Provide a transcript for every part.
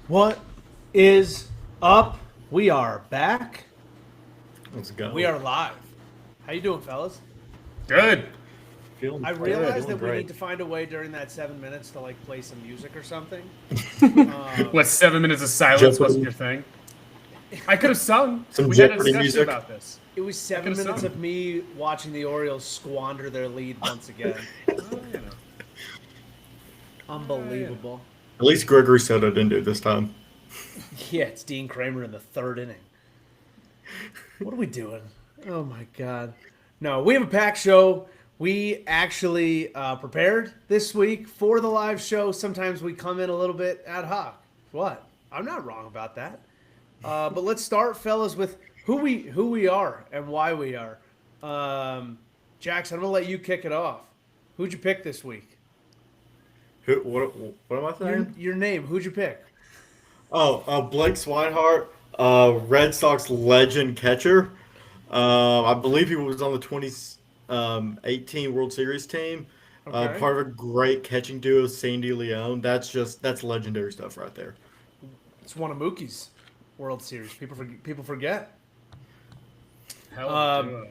What is up? We are back. Let's go. We are live. How you doing, fellas? Good. feeling I good, realized feeling that we great. need to find a way during that 7 minutes to like play some music or something. What, 7 minutes of silence wasn't Jeopardy, your thing? I could have sung. some We had a Jeopardy discussion music. about this. It was I 7 minutes sung. of me watching the Orioles squander their lead once again. Oh, Unbelievable. At least Gregory Soto didn't do it this time. Yeah, it's Dean Kramer in the third inning. What are we doing? Oh my god. No, we have a packed show. We actually prepared this week for the live show. Sometimes we come in a little bit ad hoc. What? I'm not wrong about that. But let's start, fellas, with who we are and why we are. Jackson, I'm gonna let you kick it off. Who'd you pick this week? What am I Your, saying? your name. Who'd you pick? Blake Swinehart, Red Sox legend catcher. I believe he was on the 2018 World Series team. Okay. Part of a great catching duo, Sandy Leone. That's legendary stuff right there. It's one of Mookie's World Series. People forget. hell of a Um, duo.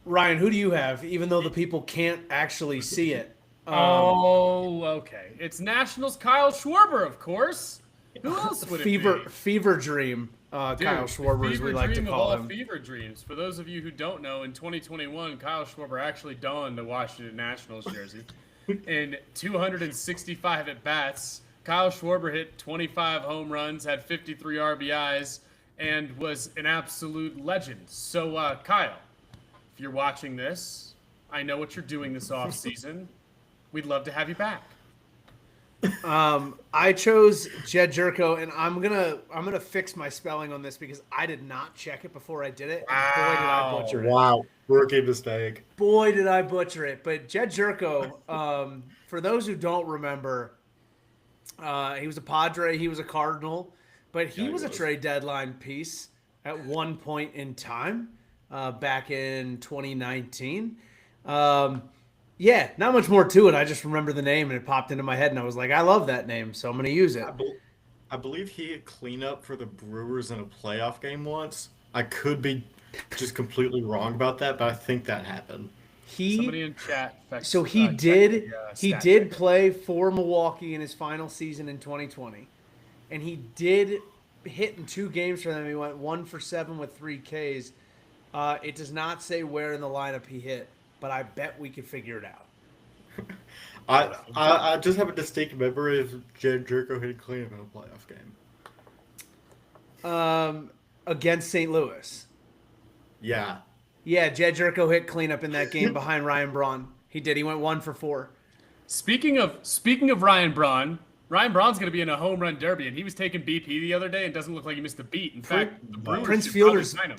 Ryan, who do you have? Even though the people can't actually see it. Oh, okay. It's Nationals Kyle Schwarber, of course. Who else would it Fever be? Fever Dream, Dude, Kyle the Schwarber, as we fever like to dream of call all him. fever dreams. For those of you who don't know, in 2021, Kyle Schwarber actually donned a Washington Nationals jersey. In 265 at bats, Kyle Schwarber hit 25 home runs, had 53 RBIs, and was an absolute legend. So, Kyle, if you're watching this, I know what you're doing this offseason. We'd love to have you back. I chose Jed Jerko, and I'm gonna fix my spelling on this because I did not check it before I did it. And boy, did I Wow. butcher it. Wow, rookie mistake. Boy, did I butcher it. But Jed Jerko, for those who don't remember, he was a Padre, he was a Cardinal, but he Yeah, he was a was. trade deadline piece at one point in time back in 2019. Yeah, not much more to it. I just remember the name and it popped into my head, and I was like, I love that name, so I'm going to use it. I believe he had cleanup for the Brewers in a playoff game once. I could be just completely wrong about that, but I think that happened. Somebody He in chat. so he check did the, he stat did checker. play for Milwaukee in his final season in 2020, and he did hit in two games for them. He went 1 for 7 with 3 Ks. It does not say where in the lineup he hit, but I bet we could figure it out. I just have a distinct memory of Jed Jerko hitting cleanup in a playoff game. Against St. Louis. Yeah. Yeah, Jed Jerko hit cleanup in that game behind Ryan Braun. He did. He went 1 for 4. Speaking of Ryan Braun's going to be in a home run derby, and he was taking BP the other day, and doesn't look like he missed a beat. In fact, the Brewers Prince should probably Fielder's sign him.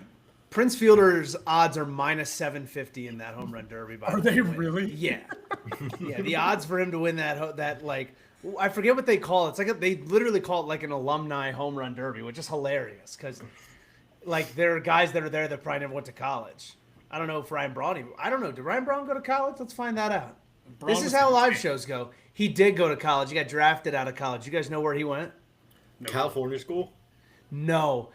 Prince Fielder's odds are minus 750 in that home run derby. By Are the they way. really? Yeah, yeah. The odds for him to win that like I forget what they call it. It's like they literally call it like an alumni home run derby, which is hilarious because like there are guys that are there that probably never went to college. I don't know if Ryan Braun. I don't know. Did Ryan Braun go to college? Let's find that out. Braun This is was how the live champ. shows go. He did go to college. He got drafted out of college. You guys know where he went? California school? No.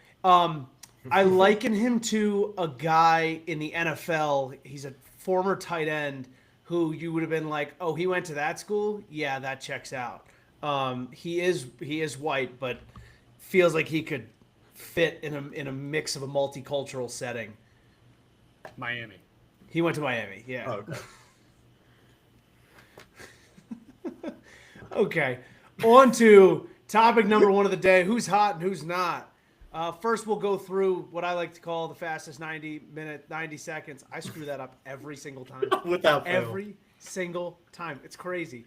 I liken him to a guy in the NFL. He's a former tight end who you would have been like, oh, he went to that school? Yeah, that checks out. He is white, but feels like he could fit in a mix of a multicultural setting. Miami. He went to Miami. Yeah. Oh, okay. Okay. On to topic number one of the day. Who's hot and who's not? First, we'll go through what I like to call the fastest 90 seconds. I screw that up every single time. Without fail. Every single time. It's crazy.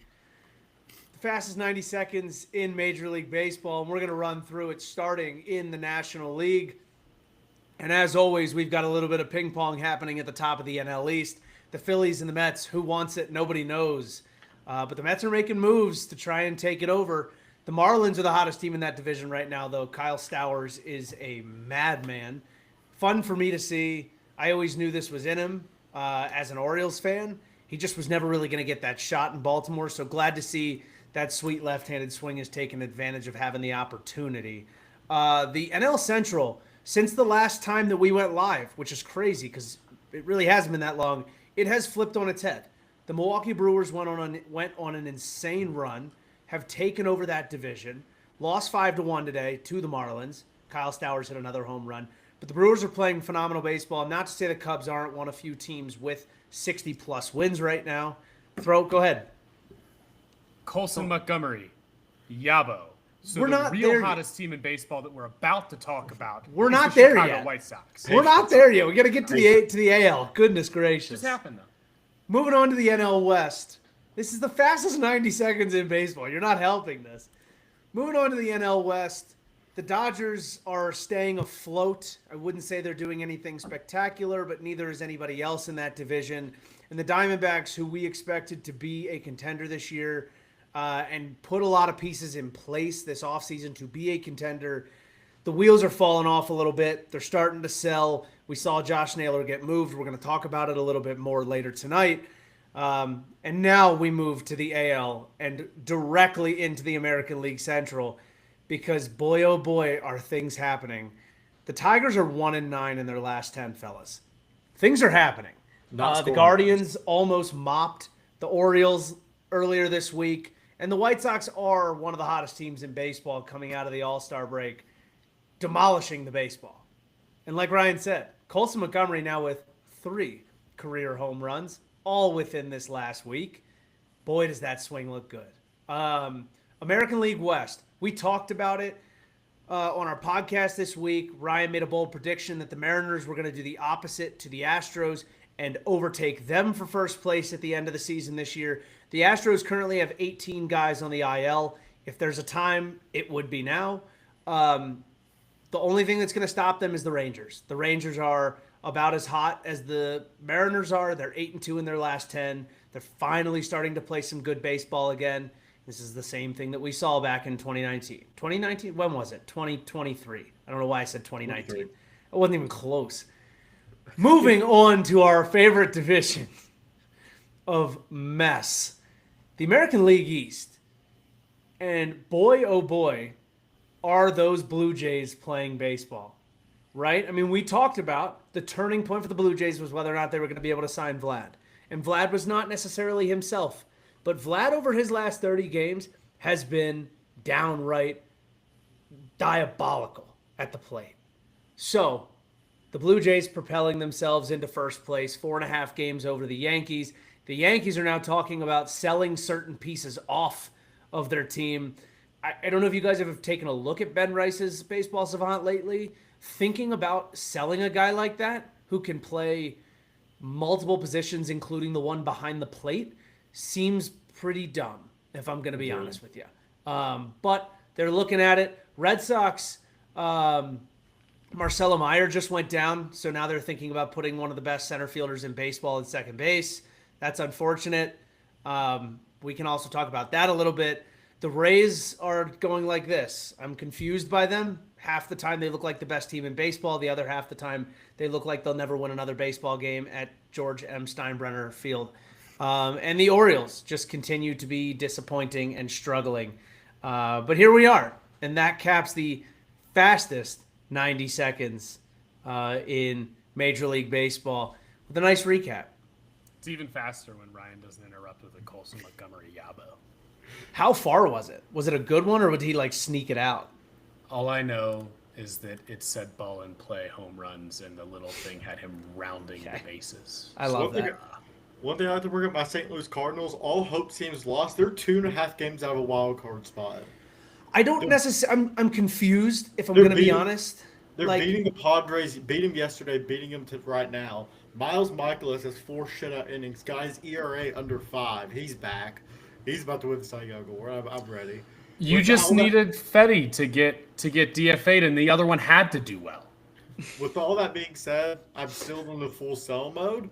The fastest 90 seconds in Major League Baseball, and we're going to run through it starting in the National League. And as always, we've got a little bit of ping pong happening at the top of the NL East. The Phillies and the Mets, who wants it? Nobody knows. But the Mets are making moves to try and take it over. The Marlins are the hottest team in that division right now, though. Kyle Stowers is a madman. Fun for me to see. I always knew this was in him as an Orioles fan. He just was never really going to get that shot in Baltimore. So glad to see that sweet left-handed swing has taken advantage of having the opportunity. The NL Central, since the last time that we went live, which is crazy because it really hasn't been that long, it has flipped on its head. The Milwaukee Brewers went on an insane run, have taken over that division, lost 5-1 today to the Marlins. Kyle Stowers hit another home run. But the Brewers are playing phenomenal baseball. Not to say the Cubs aren't one of few teams with 60-plus wins right now. Go ahead. Colson Montgomery, Yabo. So We're the not real there hottest team in baseball that we're about to talk about. We're is not the there Chicago yet. White Sox. We're not there yet. We got to get to the AL. Goodness gracious. Just happened though. Moving on to the NL West. This is the fastest 90 seconds in baseball. You're not helping this. Moving on to the NL West. The Dodgers are staying afloat. I wouldn't say they're doing anything spectacular, but neither is anybody else in that division. And the Diamondbacks, who we expected to be a contender this year and put a lot of pieces in place this offseason to be a contender, the wheels are falling off a little bit. They're starting to sell. We saw Josh Naylor get moved. We're going to talk about it a little bit more later tonight. And now we move to the AL and directly into the American League Central because boy, oh boy, are things happening. The Tigers are 1-9 in their last 10, fellas. Things are happening. The Guardians almost mopped the Orioles earlier this week. And the White Sox are one of the hottest teams in baseball coming out of the All-Star break, demolishing the baseball. And like Ryan said, Colson Montgomery now with 3 career home runs, all within this last week. Boy, does that swing look good. American League West, we talked about it on our podcast this week. Ryan made a bold prediction that the Mariners were going to do the opposite to the Astros and overtake them for first place at the end of the season this year. The Astros currently have 18 guys on the IL. If there's a time, it would be now. The only thing that's going to stop them is the Rangers. The Rangers are about as hot as the Mariners are. They're 8-2 in their last 10. They're finally starting to play some good baseball again. This is the same thing that we saw back in 2019. 2019? When was it? 2023. I don't know why I said 2019. It wasn't even close. Moving on to our favorite division of mess, the American League East. And boy, oh boy, are those Blue Jays playing baseball, right? I mean, we talked about the turning point for the Blue Jays was whether or not they were going to be able to sign Vlad. And Vlad was not necessarily himself. But Vlad, over his last 30 games, has been downright diabolical at the plate. So, the Blue Jays propelling themselves into first place, 4.5 games over the Yankees. The Yankees are now talking about selling certain pieces off of their team. I don't know if you guys have taken a look at Ben Rice's Baseball Savant lately. Thinking about selling a guy like that who can play multiple positions, including the one behind the plate, seems pretty dumb, if I'm going to be honest with you. But they're looking at it. Red Sox, Marcelo Meyer just went down, so now they're thinking about putting one of the best center fielders in baseball at second base. That's unfortunate. We can also talk about that a little bit. The Rays are going like this. I'm confused by them. Half the time they look like the best team in baseball. The other half the time they look like they'll never win another baseball game at George M. Steinbrenner Field. And the Orioles just continue to be disappointing and struggling. But here we are. And that caps the fastest 90 seconds in Major League Baseball with a nice recap. It's even faster when Ryan doesn't interrupt with a Colson Montgomery Yabo. How far was it? Was it a good one, or would he sneak it out? All I know is that it said ball in play home runs, and the little thing had him rounding the bases. I love that. One thing I like to bring up, my St. Louis Cardinals, all hope seems lost. They're 2.5 games out of a wild card spot. I don't necessarily. I'm confused, if I'm going to be honest. They're beating the Padres, beat them yesterday, beating them to right now. Miles Michaelis has 4 shutout innings. Guy's ERA under 5. He's back. He's about to win the Cy Young Award. I'm ready. You just needed Fetty to get DFA'd, and the other one had to do well. With all that being said, I'm still in the full sell mode.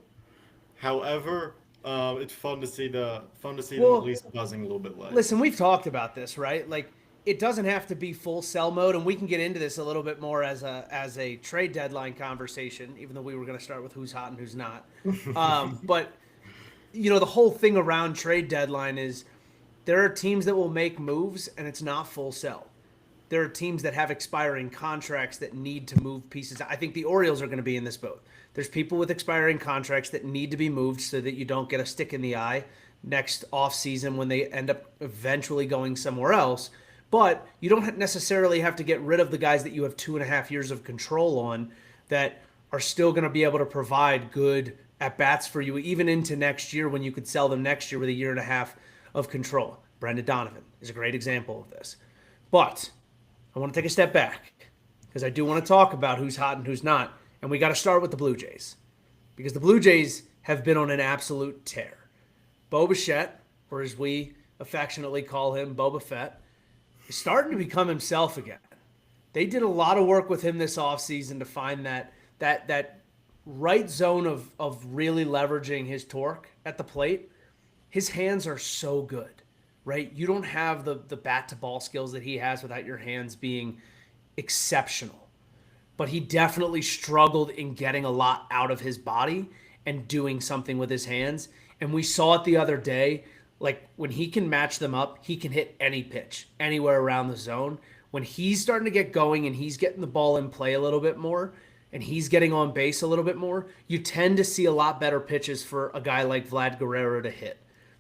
However, it's fun to see them at least buzzing a little bit less. Listen, we've talked about this, right? It doesn't have to be full sell mode, and we can get into this a little bit more as a trade deadline conversation, even though we were going to start with who's hot and who's not. But the whole thing around trade deadline is there are teams that will make moves and it's not full sell. There are teams that have expiring contracts that need to move pieces. I think the Orioles are going to be in this boat. There's people with expiring contracts that need to be moved so that you don't get a stick in the eye next offseason when they end up eventually going somewhere else. But you don't necessarily have to get rid of the guys that you have 2.5 years of control on that are still going to be able to provide good at-bats for you even into next year when you could sell them next year with 1.5 years of control. Brendan Donovan is a great example of this. But I want to take a step back because I do want to talk about who's hot and who's not. And we got to start with the Blue Jays because the Blue Jays have been on an absolute tear. Bo Bichette, or as we affectionately call him, Boba Fett, is starting to become himself again. They did a lot of work with him this offseason to find that right zone of really leveraging his torque at the plate. His hands are so good, right? You don't have the bat-to-ball skills that he has without your hands being exceptional. But he definitely struggled in getting a lot out of his body and doing something with his hands. And we saw it the other day. Like, when he can match them up, he can hit any pitch, anywhere around the zone. When he's starting to get going and he's getting the ball in play a little bit more and he's getting on base a little bit more, you tend to see a lot better pitches for a guy like Vlad Guerrero to hit.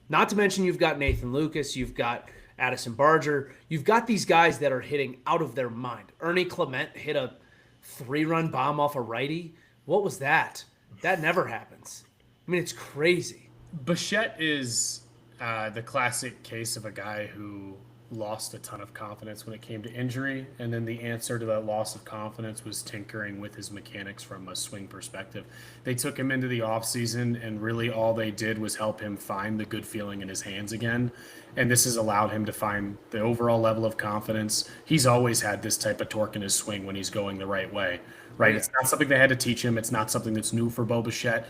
Not to mention you've got Nathan Lucas, you've got Addison Barger. You've got these guys that are hitting out of their mind. Ernie Clement hit a 3-run bomb off a righty. What was that? That never happens. I mean, it's crazy. Bichette is the classic case of a guy who lost a ton of confidence when it came to injury, and then the answer to that loss of confidence was tinkering with his mechanics from a swing perspective. They took him into the offseason, and really all they did was help him find the good feeling in his hands again, and this has allowed him to find the overall level of confidence. He's always had this type of torque in his swing when he's going the right way, right? Yeah. It's not something they had to teach him. It's not something that's new for Bo Bichette.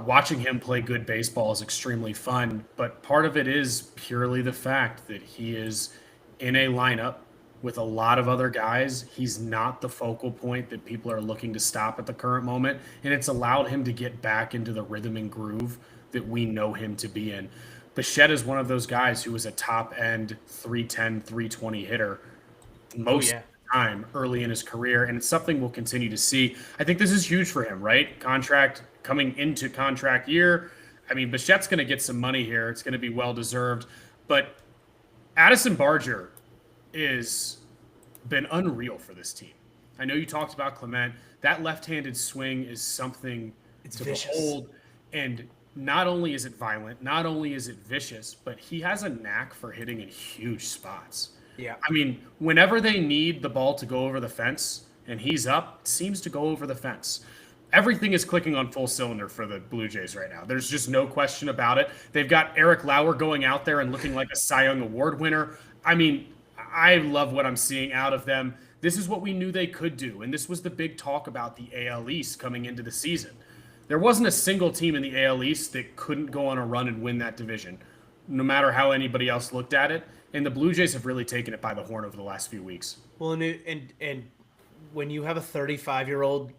Watching him play good baseball is extremely fun, but part of it is purely the fact that he is in a lineup with a lot of other guys. He's not the focal point that people are looking to stop at the current moment, and it's allowed him to get back into the rhythm and groove that we know him to be in. Bichette is one of those guys who was a top-end 310, 320 hitter most of the time early in his career, and it's something we'll continue to see. I think this is huge for him, right? Coming into contract year. I mean, Bichette's going to get some money here. It's going to be well-deserved. But Addison Barger is been unreal for this team. I know you talked about Clement. That left-handed swing is something to behold. And not only is it violent, not only is it vicious, but he has a knack for hitting in huge spots. Yeah. I mean, whenever they need the ball to go over the fence and he's up, it seems to go over the fence. Everything is clicking on full cylinder for the Blue Jays right now. There's just no question about it. They've got Eric Lauer going out there and looking like a Cy Young Award winner. I mean, I love what I'm seeing out of them. This is what we knew they could do, and this was the big talk about the AL East coming into the season. There wasn't a single team in the AL East that couldn't go on a run and win that division, no matter how anybody else looked at it. And the Blue Jays have really taken it by the horn over the last few weeks. Well, and when you have a 35-year-old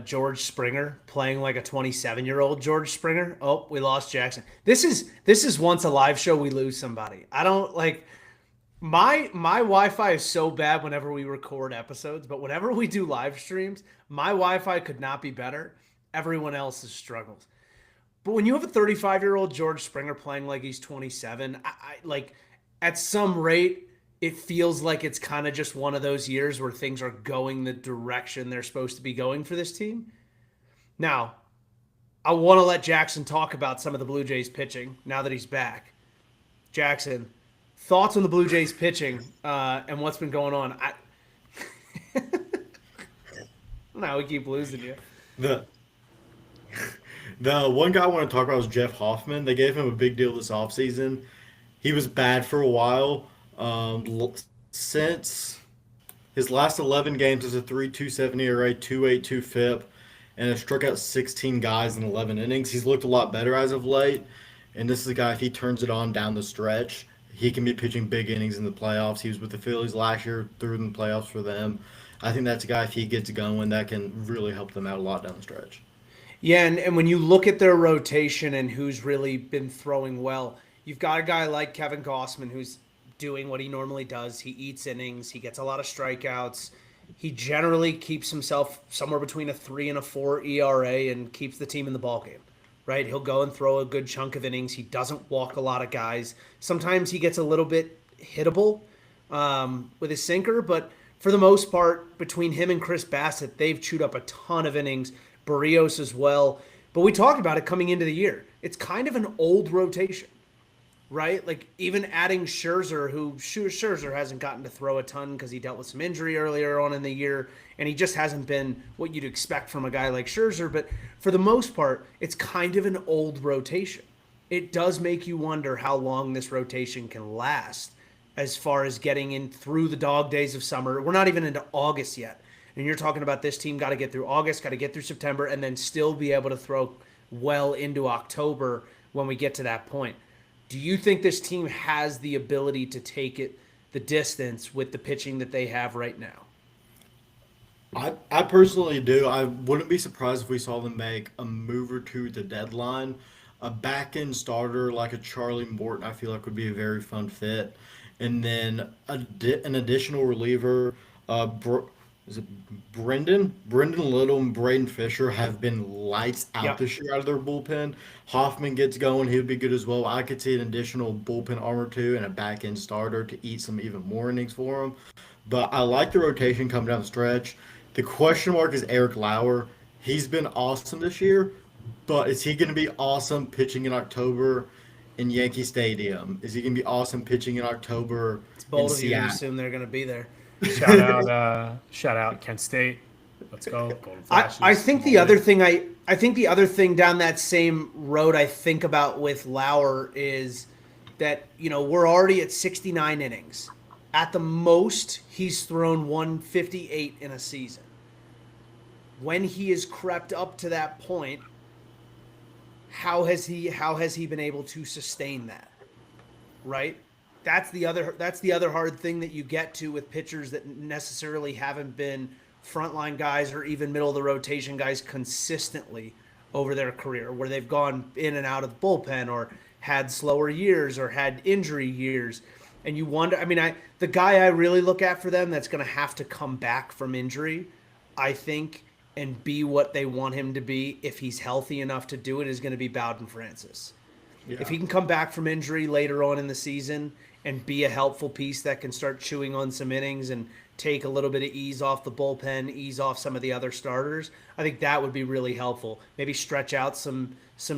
George Springer playing like a 27-year-old George Springer, oh, we lost Jackson. This is once a live show we lose somebody. I don't like my Wi-Fi is so bad whenever we record episodes, but whenever we do live streams, my Wi-Fi could not be better. Everyone else's struggles. But when you have a 35-year-old George Springer playing like he's 27, I like at some rate, it feels like it's kind of just one of those years where things are going the direction they're supposed to be going for this team. Now, I want to let Jackson talk about some of the Blue Jays pitching now that he's back. Jackson, thoughts on the Blue Jays pitching and what's been going on? Now we keep losing you. The one guy I want to talk about is Jeff Hoffman. They gave him a big deal this offseason. He was bad for a while. Since his last 11 games is a 3.27 ERA, 2.82 FIP, and has struck out 16 guys in 11 innings. He's looked a lot better as of late, and this is a guy, if he turns it on down the stretch, he can be pitching big innings in the playoffs. He was with the Phillies last year, through in the playoffs for them. I think that's a guy, if he gets going, that can really help them out a lot down the stretch. Yeah, and when you look at their rotation and who's really been throwing well, You've got a guy like Kevin Gossman who's doing what he normally does. He eats innings. He gets a lot of strikeouts. He generally keeps himself somewhere between a 3 and a 4 ERA and keeps the team in the ballgame, right? He'll go and throw a good chunk of innings. He doesn't walk a lot of guys. Sometimes he gets a little bit hittable with his sinker, but for the most part, between him and Chris Bassett, they've chewed up a ton of innings. Barrios as well. But we talked about it coming into the year. It's kind of an old rotation, right? Like even adding Scherzer, who Scherzer hasn't gotten to throw a ton because he dealt with some injury earlier on in the year, and he just hasn't been what you'd expect from a guy like Scherzer. But for the most part, it's kind of an old rotation. It does make you wonder how long this rotation can last as far as getting in through the dog days of summer. We're not even into August yet. And you're talking about this team got to get through August, got to get through September, and then still be able to throw well into October when we get to that point. Do you think this team has the ability to take it the distance with the pitching that they have right now? I personally do. I wouldn't be surprised if we saw them make a move or two at the deadline. A back end starter like a Charlie Morton, I feel like would be a very fun fit. And then an additional reliever, is it Brendan Little and Braden Fisher have been lights out Yep. this year out of their bullpen. Hoffman gets going, he would be good as well. I could see an additional bullpen arm or two and a back end starter to eat some even more innings for him. But I like the rotation coming down the stretch. The question mark is Eric Lauer. He's been awesome this year, but is he going to be awesome pitching in October in Yankee Stadium? Is he going to be awesome pitching in October It's in bold of you to Seattle? assume they're going to be there. Shout out Kent State. Let's go. Golden I, Flashes. I think the other thing I think the other thing down that same road I think about with Lauer is that, we're already at 69 innings. At the most, he's thrown 158 in a season. When he has crept up to that point, how has he been able to sustain that? Right? That's the other hard thing that you get to with pitchers that necessarily haven't been frontline guys or even middle of the rotation guys consistently over their career, where they've gone in and out of the bullpen or had slower years or had injury years. And you wonder, the guy I really look at for them that's going to have to come back from injury, I think, and be what they want him to be if he's healthy enough to do it, is going to be Bowden Francis. Yeah. If he can come back from injury later on in the season and be a helpful piece that can start chewing on some innings and take a little bit of ease off the bullpen, ease off some of the other starters, I think that would be really helpful. Maybe stretch out some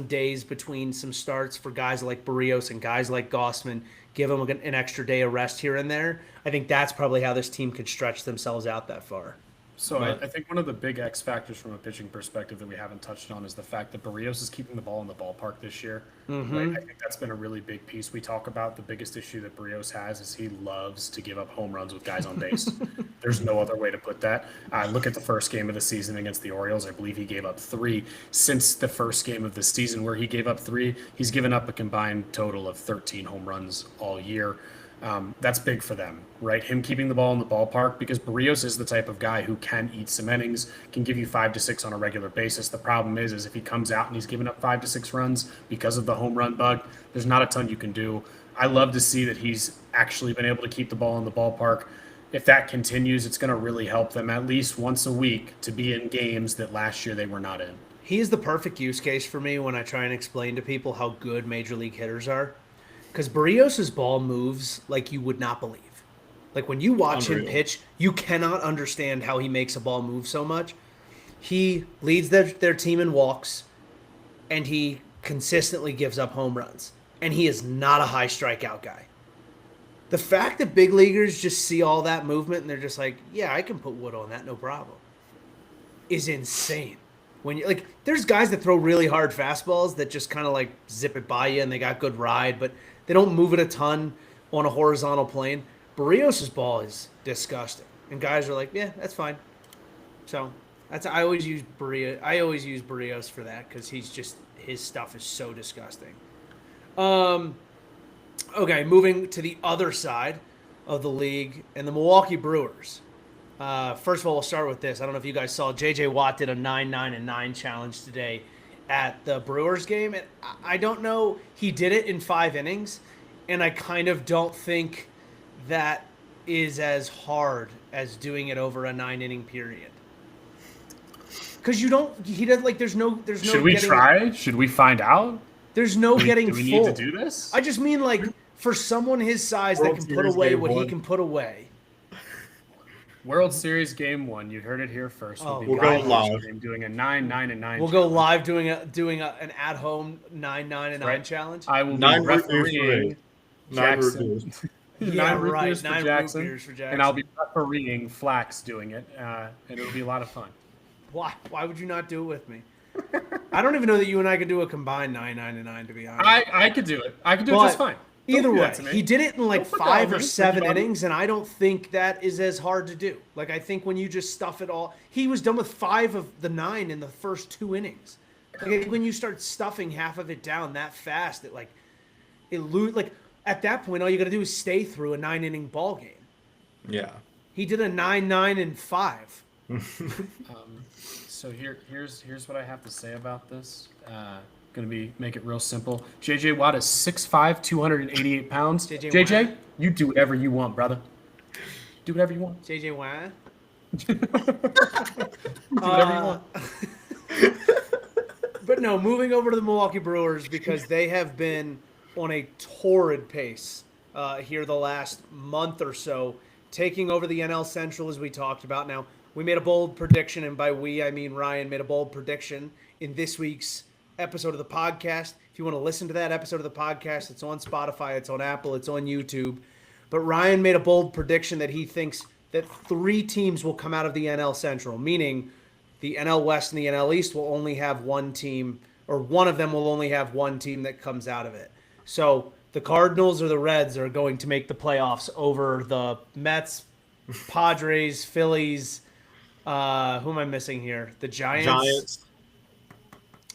days between some starts for guys like Barrios and guys like Gossman, give them an extra day of rest here and there. I think that's probably how this team could stretch themselves out that far. So I think one of the big X factors from a pitching perspective that we haven't touched on is the fact that Barrios is keeping the ball in the ballpark this year. Right? I think that's been a really big piece. We talk about the biggest issue that Barrios has is he loves to give up home runs with guys on base. There's no other way to put that. Look at the first game of the season against the Orioles. I believe he gave up 3. Since the first game of the season where he gave up 3, he's given up a combined total of 13 home runs all year. That's big for them, right? Him keeping the ball in the ballpark, because Barrios is the type of guy who can eat some innings, can give you 5 to 6 on a regular basis. The problem is if he comes out and he's giving up 5 to 6 runs because of the home run bug, there's not a ton you can do. I love to see that he's actually been able to keep the ball in the ballpark. If that continues, it's going to really help them at least once a week to be in games that last year they were not in. He is the perfect use case for me when I try and explain to people how good major league hitters are. Because Barrios' ball moves like you would not believe. Like when you watch him pitch, you cannot understand how he makes a ball move so much. He leads their team in walks, and he consistently gives up home runs. And he is not a high strikeout guy. The fact that big leaguers just see all that movement and they're just like, yeah, I can put wood on that, no problem, is insane. When you there's guys that throw really hard fastballs that just kind of like zip it by you and they got good ride, but they don't move it a ton on a horizontal plane. Barrios' ball is disgusting, and guys are like, "Yeah, that's fine." So I always use Barrios for that because his stuff is so disgusting. Okay, moving to the other side of the league and the Milwaukee Brewers. First of all, we'll start with this. I don't know if you guys saw J.J. Watt did a 9-9-9 challenge today, at the Brewers game, and I don't know. He did it in 5 innings, and I kind of don't think that is as hard as doing it over a 9 inning period. Because you don't, he does like. There's no. Should we try? Should we find out? There's no getting do we full. need to do this? I just mean like for someone his size that can put away what he can put away. World Series Game 1. You heard it here first. We'll go live. Doing a 9-9-9. We'll go live doing an at-home 9-9-9 challenge. I will be refereeing Jackson. 9 root beers beers for for Jackson, Jackson. and I'll be refereeing Flax doing it, and it'll be a lot of fun. Why? Why would you not do it with me? I don't even know that you and I could do a combined 9-9-9. To be honest, I could do it. I could do it just fine. Either way, he did it in like 5 or 7 innings, and I don't think that is as hard to do. Like, I think when you just stuff it all, he was done with 5 of the 9 in the first 2 innings. Like, I think when you start stuffing half of it down that fast, like at that point, all you got to do is stay through a 9-inning ball game. Yeah. He did a 9-9 and 5. So here's what I have to say about this. Make it real simple. JJ Watt is 6'5", 288 pounds. JJ, you do whatever you want, brother. Do whatever you want. JJ Watt. Do whatever you want. But no, moving over to the Milwaukee Brewers because they have been on a torrid pace here the last month or so, taking over the NL Central as we talked about. Now, we made a bold prediction, and by we, I mean Ryan made a bold prediction in this week's episode of the podcast. If you want to listen to that episode of the podcast, it's on Spotify, it's on Apple, it's on YouTube. But Ryan made a bold prediction that he thinks that 3 teams will come out of the NL Central, meaning the NL West and the NL East will only have one team, or one of them will only have one team that comes out of it. So the Cardinals or the Reds are going to make the playoffs over the Mets, Padres, Phillies. Who am I missing here? The Giants.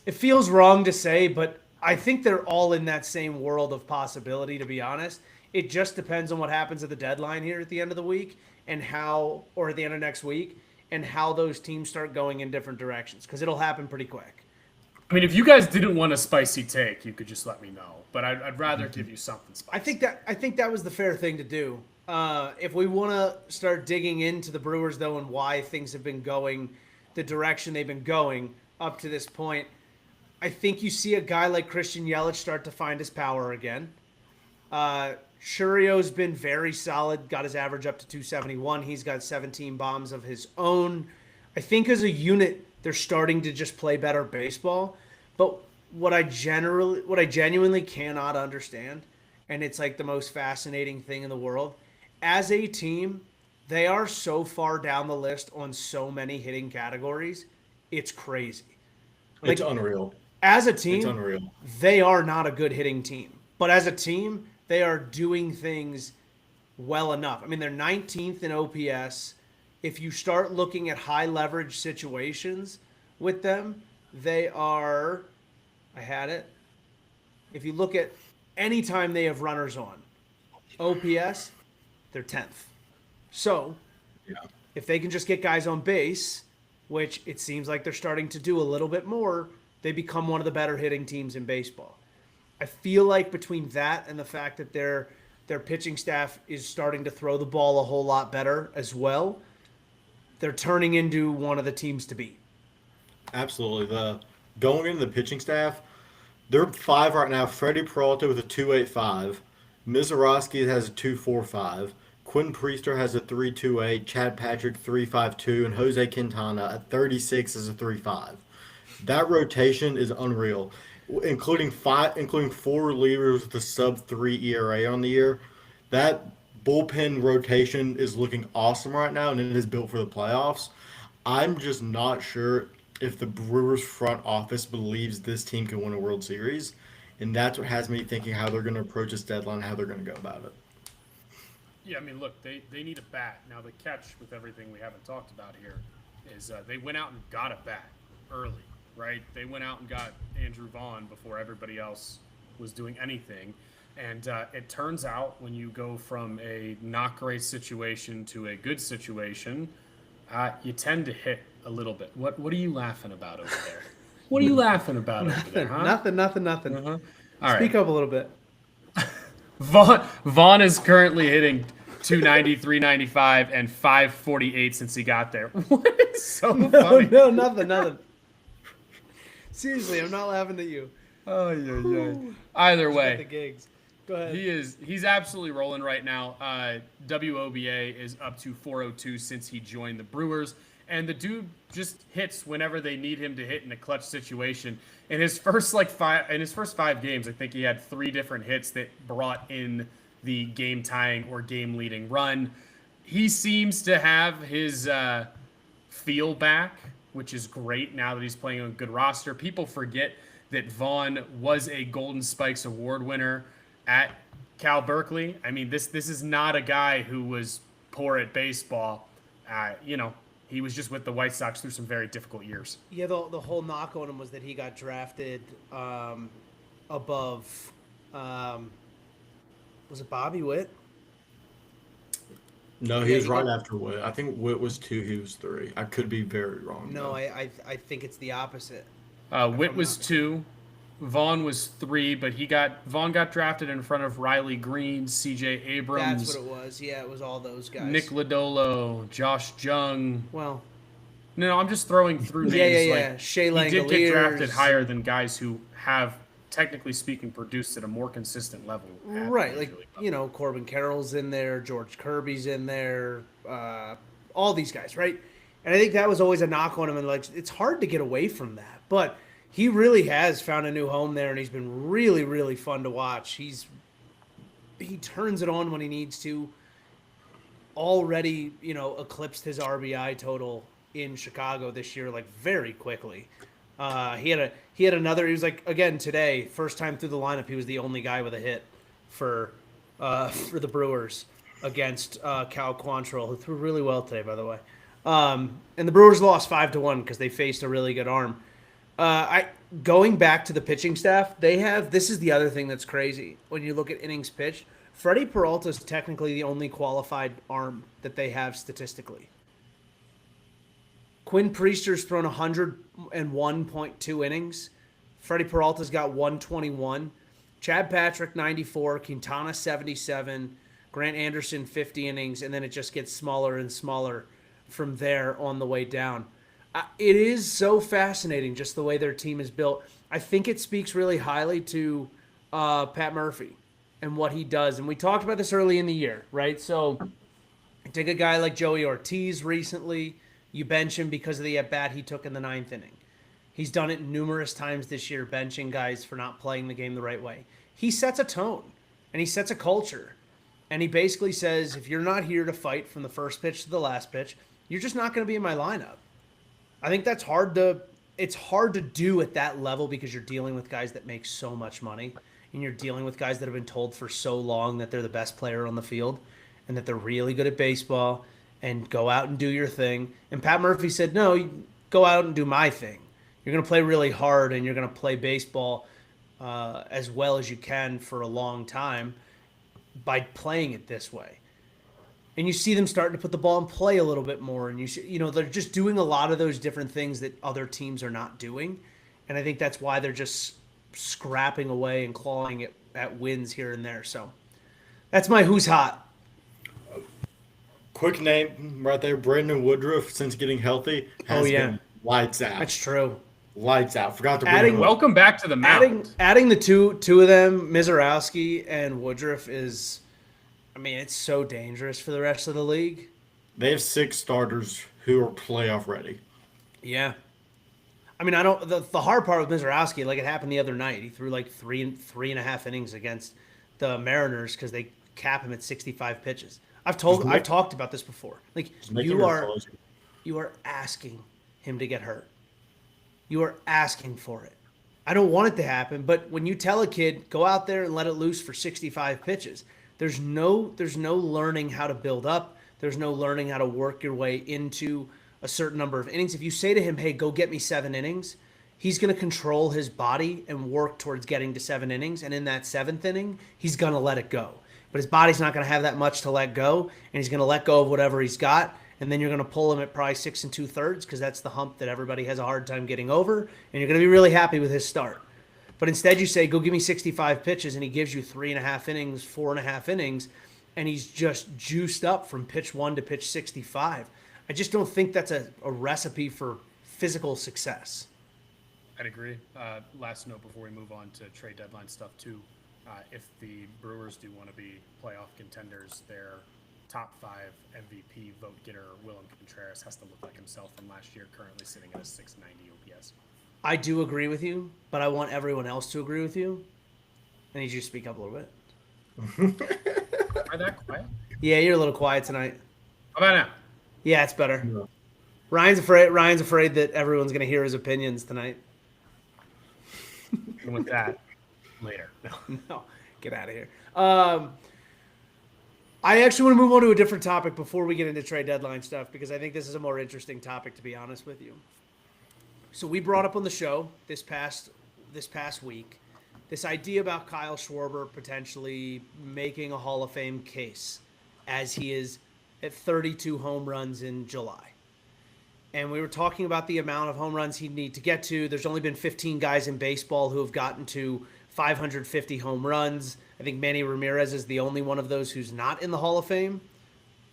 It feels wrong to say, but I think they're all in that same world of possibility, to be honest. It just depends on what happens at the deadline here at the end of the week or at the end of next week, and how those teams start going in different directions, because it'll happen pretty quick. I mean, if you guys didn't want a spicy take, you could just let me know. But I'd rather give you something spicy. I think that was the fair thing to do. If we want to start digging into the Brewers, though, and why things have been going the direction they've been going up to this point, I think you see a guy like Christian Yelich start to find his power again. Churio's been very solid, got his average up to 271. He's got 17 bombs of his own. I think as a unit, they're starting to just play better baseball. But what I genuinely cannot understand, and it's like the most fascinating thing in the world, as a team, they are so far down the list on so many hitting categories. It's crazy. Like, it's unreal. As a team, it's unreal. They are not a good hitting team. But as a team, they are doing things well enough. I mean, they're 19th in OPS. If you start looking at high leverage situations with them, they are, I had it. If you look at any time they have runners on, OPS, they're 10th. So, if they can just get guys on base, which it seems like they're starting to do a little bit more, they become one of the better hitting teams in baseball. I feel like between that and the fact that their pitching staff is starting to throw the ball a whole lot better as well, they're turning into one of the teams to beat. Absolutely. Going into the pitching staff, they're 5 right now. Freddie Peralta with a 2.85. Mizorowski has a 2.45. Quinn Priester has a 3.28. Chad Patrick 3.52, and Jose Quintana at 36 is a 3.5. That rotation is unreal, including 4 relievers with a sub-3 ERA on the year. That bullpen rotation is looking awesome right now, and it is built for the playoffs. I'm just not sure if the Brewers front office believes this team can win a World Series, and that's what has me thinking how they're going to approach this deadline, how they're going to go about it. Yeah, I mean, look, they need a bat. Now, the catch with everything we haven't talked about here is they went out and got a bat early, right? They went out and got Andrew Vaughn before everybody else was doing anything. And it turns out when you go from a not great situation to a good situation, you tend to hit a little bit. What are you laughing about over there? What are you laughing about over there, huh? Nothing. Uh-huh. All Speak right. up a little bit. Vaughn is currently hitting 290, 395, and 548 since he got there. What is so funny? No, nothing. Seriously, I'm not laughing at you. Oh, yeah. Either Got the way, gigs. Go ahead. he's absolutely rolling right now. WOBA is up to 402 since he joined the Brewers, and the dude just hits whenever they need him to hit in a clutch situation. In his first five games, I think he had 3 different hits that brought in the game tying or game leading run. He seems to have his feel back, which is great now that he's playing on a good roster. People forget that Vaughn was a Golden Spikes Award winner at Cal Berkeley. I mean, this is not a guy who was poor at baseball. He was just with the White Sox through some very difficult years. Yeah, the whole knock on him was that he got drafted above, was it Bobby Witt? No, he was right after Witt. I think Witt was 2, he was 3. I could be very wrong. No, I think it's the opposite. Witt was 2. Vaughn was 3, but Vaughn got drafted in front of Riley Green, C.J. Abrams. That's what it was. Yeah, it was all those guys. Nick Lodolo, Josh Jung. Well, No, I'm just throwing through names. yeah. Shea He did get Langoliers. drafted higher than guys who have, technically speaking, produced at a more consistent level. at Right, the like, major league level. Corbin Carroll's in there, George Kirby's in there, all these guys, right? And I think that was always a knock on him, and like it's hard to get away from that. But he really has found a new home there, and he's been really, really fun to watch. He turns it on when he needs to. Already, eclipsed his RBI total in Chicago this year, like very quickly. He had another. He was like, again today, first time through the lineup, he was the only guy with a hit for the Brewers against Cal Quantrill, who threw really well today, by the way. And the Brewers lost 5-1 because they faced a really good arm. Going back to the pitching staff, this is the other thing that's crazy when you look at innings pitched. Freddie Peralta is technically the only qualified arm that they have statistically. Quinn Priester's thrown 101.2 innings. Freddie Peralta's got 121. Chad Patrick, 94. Quintana, 77. Grant Anderson, 50 innings. And then it just gets smaller and smaller from there on the way down. It is so fascinating just the way their team is built. I think it speaks really highly to Pat Murphy and what he does. And we talked about this early in the year, right? So take a guy like Joey Ortiz recently. You bench him because of the at-bat he took in the 9th inning. He's done it numerous times this year, benching guys for not playing the game the right way. He sets a tone, and he sets a culture. And he basically says, if you're not here to fight from the first pitch to the last pitch, you're just not going to be in my lineup. I think that's hard to do at that level because you're dealing with guys that make so much money, and you're dealing with guys that have been told for so long that they're the best player on the field and that they're really good at baseball and go out and do your thing. And Pat Murphy said, no, you go out and do my thing. You're going to play really hard, and you're going to play baseball as well as you can for a long time by playing it this way. And you see them starting to put the ball in play a little bit more. And they're just doing a lot of those different things that other teams are not doing. And I think that's why they're just scrapping away and clawing at wins here and there. So that's my who's hot. Quick name right there, Brandon Woodruff, since getting healthy, has been lights out. That's true. Lights out. Forgot to bring him up. Welcome back to the mound. Adding the two of them, Mizorowski and Woodruff, is, it's so dangerous for the rest of the league. They have 6 starters who are playoff ready. Yeah. The hard part with Mizorowski, like it happened the other night, he threw like three and a half innings against the Mariners because they cap him at 65 pitches. I've talked about this before. Like you are asking him to get hurt. You are asking for it. I don't want it to happen, but when you tell a kid go out there and let it loose for 65 pitches, there's no learning how to build up. There's no learning how to work your way into a certain number of innings. If you say to him, "Hey, go get me 7 innings," he's going to control his body and work towards getting to 7 innings, and in that 7th inning, he's going to let it go. But his body's not going to have that much to let go, and he's going to let go of whatever he's got, and then you're going to pull him at probably 6 2/3 because that's the hump that everybody has a hard time getting over, and you're going to be really happy with his start. But instead, you say, go give me 65 pitches, and he gives you 3.5 innings, 4.5 innings, and he's just juiced up from pitch 1 to pitch 65. I just don't think that's a recipe for physical success. I'd agree. Last note before we move on to trade deadline stuff, too. If the Brewers do want to be playoff contenders, their top 5 MVP vote getter, Willem Contreras, has to look like himself from last year, currently sitting at a 690 OPS. I do agree with you, but I want everyone else to agree with you. I need you to speak up a little bit. Am I that quiet? Yeah, you're a little quiet tonight. How about now? Yeah, it's better. No. Ryan's afraid that everyone's going to hear his opinions tonight. And with that, later. No, get out of here. I actually want to move on to a different topic before we get into trade deadline stuff because I think this is a more interesting topic, to be honest with you. So we brought up on the show this past week this idea about Kyle Schwarber potentially making a Hall of Fame case as he is at 32 home runs in July. And we were talking about the amount of home runs he'd need to get to. There's only been 15 guys in baseball who have gotten to 550 home runs. I think Manny Ramirez is the only one of those who's not in the Hall of Fame.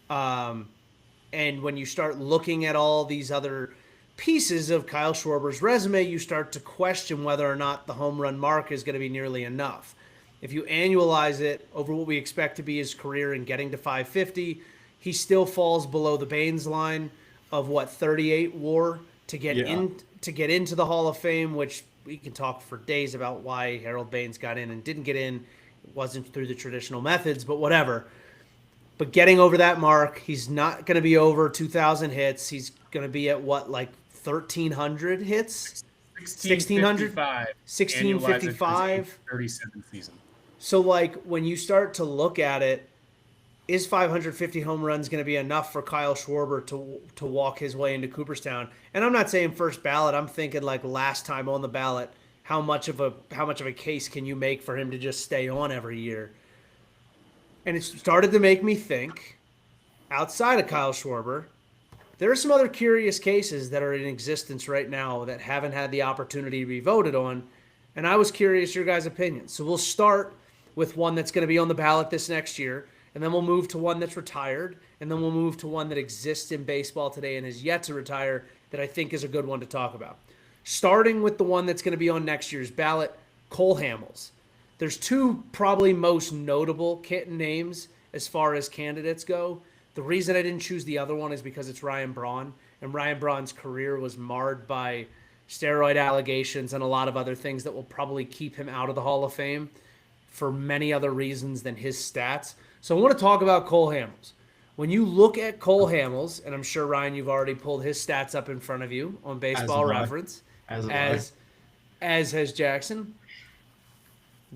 And when you start looking at all these other pieces of Kyle Schwarber's resume, you start to question whether or not the home run mark is going to be nearly enough. If you annualize it over what we expect to be his career and getting to 550, he still falls below the Baines line of 38 WAR to get into the Hall of Fame, which we can talk for days about why Harold Baines got in and didn't get in. It wasn't through the traditional methods, but whatever. But getting over that mark, he's not going to be over 2,000 hits. He's going to be at 1,300 hits? 1,600? 1,655. 37th season. So, when you start to look at it, is 550 home runs going to be enough for Kyle Schwarber to walk his way into Cooperstown? And I'm not saying first ballot. I'm thinking last time on the ballot. How much of a case can you make for him to just stay on every year? And it started to make me think, outside of Kyle Schwarber, there are some other curious cases that are in existence right now that haven't had the opportunity to be voted on. And I was curious your guys' opinions. So we'll start with one that's going to be on the ballot this next year. And then we'll move to one that's retired. And then we'll move to one that exists in baseball today and has yet to retire that I think is a good one to talk about. Starting with the one that's going to be on next year's ballot, Cole Hamels. There's two probably most notable names as far as candidates go. The reason I didn't choose the other one is because it's Ryan Braun. And Ryan Braun's career was marred by steroid allegations and a lot of other things that will probably keep him out of the Hall of Fame for many other reasons than his stats. So I want to talk about Cole Hamels. When you look at Cole Hamels, and I'm sure, Ryan, you've already pulled his stats up in front of you on Baseball Reference, as has Jackson.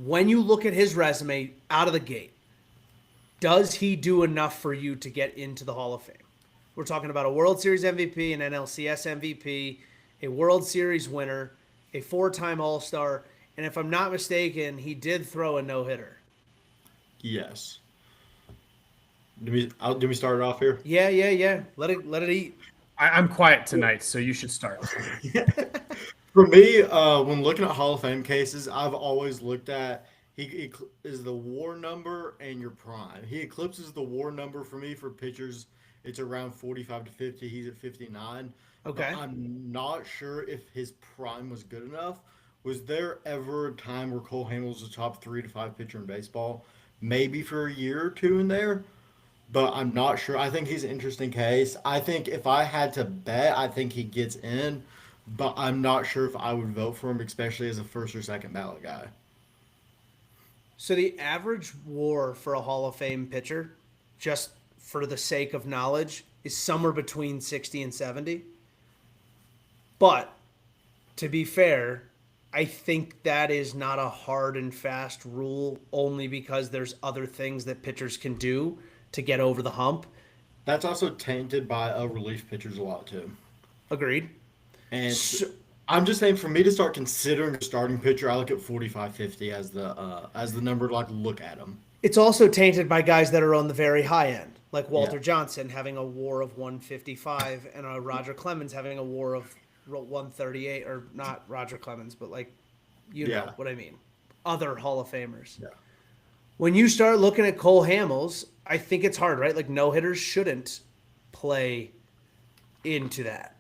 When you look at his resume out of the gate, does he do enough for you to get into the Hall of Fame? We're talking about a World Series MVP, an NLCS MVP, a World Series winner, a 4-time All-Star, and if I'm not mistaken, he did throw a no-hitter. Yes. Do we start it off here? Yeah. Let it eat. I'm quiet tonight, so you should start. For me, when looking at Hall of Fame cases, I've always looked at he is the WAR number and your prime. He eclipses the WAR number for me for pitchers. It's around 45 to 50. He's at 59. Okay. But I'm not sure if his prime was good enough. Was there ever a time where Cole Hamels was a top 3 to 5 pitcher in baseball? Maybe for a year or two in there, but I'm not sure. I think he's an interesting case. I think if I had to bet, I think he gets in, but I'm not sure if I would vote for him, especially as a first or second ballot guy. So the average WAR for a Hall of Fame pitcher, just for the sake of knowledge, is somewhere between 60 and 70. But to be fair, I think that is not a hard and fast rule only because there's other things that pitchers can do to get over the hump. That's also tainted by relief pitchers a lot too. Agreed. And I'm just saying, for me to start considering a starting pitcher, I look at 45-50 as the number to look at him. It's also tainted by guys that are on the very high end. like Walter Johnson having a WAR of 155 and a Roger Clemens having a WAR of 138, or not Roger Clemens, but like, you know what I mean. Other Hall of Famers. Yeah. When you start looking at Cole Hamels, I think it's hard, right? Like no-hitters shouldn't play into that,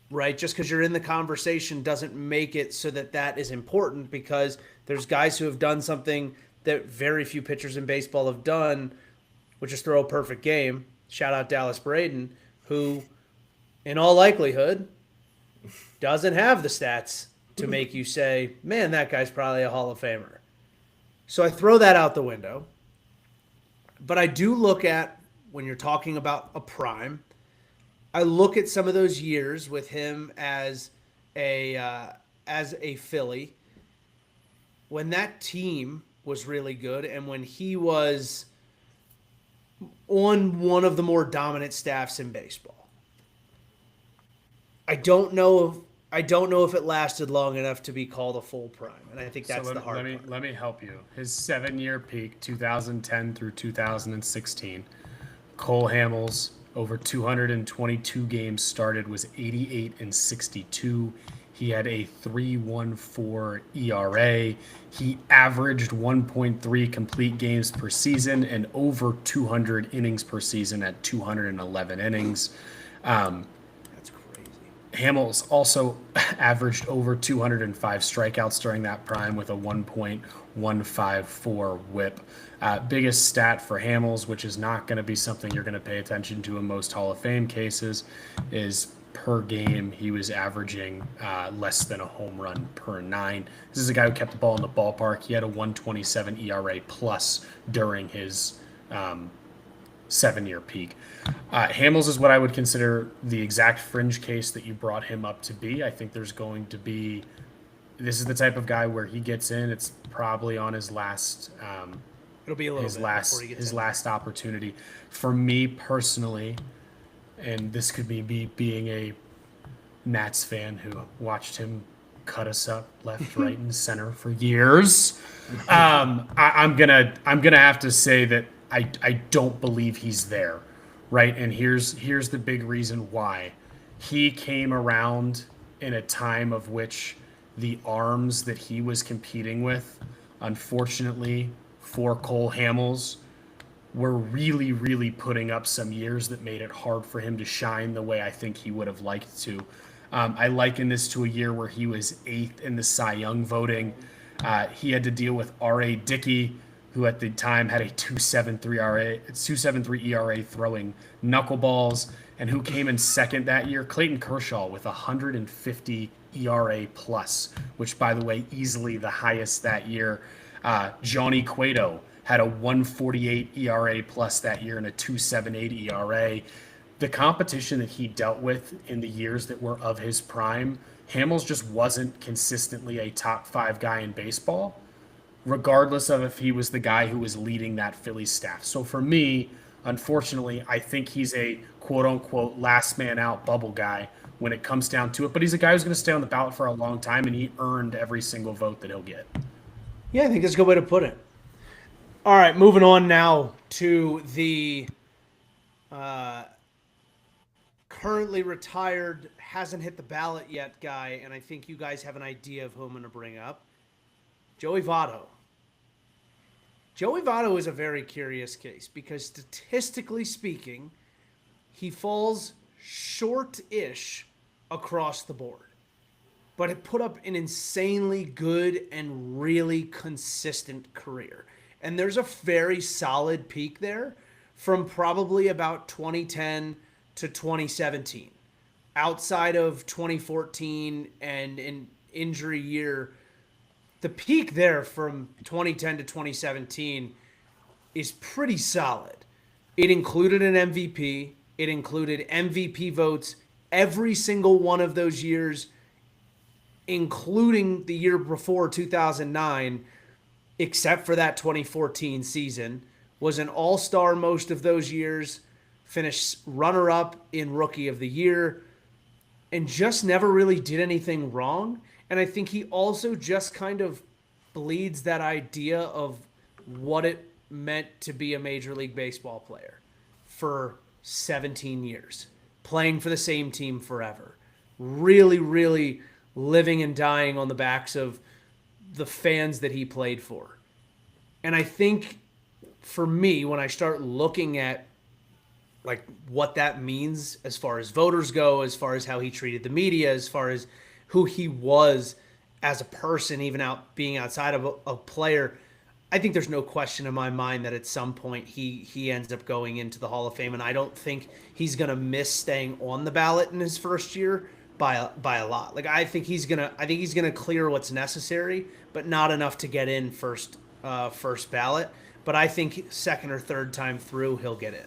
right? Just because you're in the conversation doesn't make it so that that is important, because there's guys who have done something that very few pitchers in baseball have done, which is throw a perfect game. Shout out Dallas Braden, who in all likelihood doesn't have the stats to make you say, man, that guy's probably a Hall of Famer. So I throw that out the window. But I do look at, when you're talking about a prime, I look at some of those years with him as a Philly, when that team was really good and when he was on one of the more dominant staffs in baseball. I don't know if it lasted long enough to be called a full prime, and I think that's the hard part. Let me help you. His 7-year peak, 2010 through 2016, Cole Hamels, over 222 games started, was 88-62. He had a 3.14 ERA. He averaged 1.3 complete games per season and over 200 innings per season at 211 innings. That's crazy. Hamels also averaged over 205 strikeouts during that prime with a 1.154 whip. Biggest stat for Hamels, which is not going to be something you're going to pay attention to in most Hall of Fame cases, is per game he was averaging less than a home run per 9. This is a guy who kept the ball in the ballpark. He had a 1.27 ERA plus during his 7-year peak. Hamels is what I would consider the exact fringe case that you brought him up to be. I think there's going to be, this is the type of guy where he gets in, it's probably on his last it'll be a little his last opportunity. For me personally, and this could be me being a Nats fan who watched him cut us up left, right, and center for years, I'm gonna have to say that I don't believe he's there, right? And here's the big reason why. He came around in a time of which the arms that he was competing with, unfortunately for Cole Hamels, were really, really putting up some years that made it hard for him to shine the way I think he would have liked to. I liken this to a year where he was 8th in the Cy Young voting. He had to deal with R.A. Dickey, who at the time had a 2.73 ERA throwing knuckleballs, and who came in second that year, Clayton Kershaw, with 150 ERA plus, which, by the way, easily the highest that year. Johnny Cueto had a 1.48 ERA plus that year and a 2.78 ERA. The competition that he dealt with in the years that were of his prime, Hamels just wasn't consistently a top 5 guy in baseball, regardless of if he was the guy who was leading that Phillies staff. So for me, unfortunately, I think he's a quote-unquote last man out bubble guy when it comes down to it. But he's a guy who's going to stay on the ballot for a long time, and he earned every single vote that he'll get. Yeah, I think that's a good way to put it. All right, moving on now to the currently retired, hasn't hit the ballot yet guy, and I think you guys have an idea of who I'm going to bring up. Joey Votto. Joey Votto is a very curious case because statistically speaking, he falls short-ish across the board. But it put up an insanely good and really consistent career. And there's a very solid peak there from probably about 2010 to 2017. Outside of 2014 and an injury year, the peak there from 2010 to 2017 is pretty solid. It included an MVP. It included MVP votes every single one of those years, including the year before 2009, except for that 2014 season, was an all-star most of those years, finished runner-up in Rookie of the Year, and just never really did anything wrong. And I think he also just kind of bleeds that idea of what it meant to be a Major League Baseball player. for 17 years, playing for the same team forever, really, really living and dying on the backs of the fans that he played for. And I think for me, when I start looking at like what that means as far as voters go, as far as how he treated the media, as far as who he was as a person, even being outside of a player, I think there's no question in my mind that at some point he ends up going into the Hall of Fame, and I don't think he's gonna miss staying on the ballot in his first year by a lot. Like I think he's gonna clear what's necessary, but not enough to get in first ballot. But I think second or third time through he'll get in.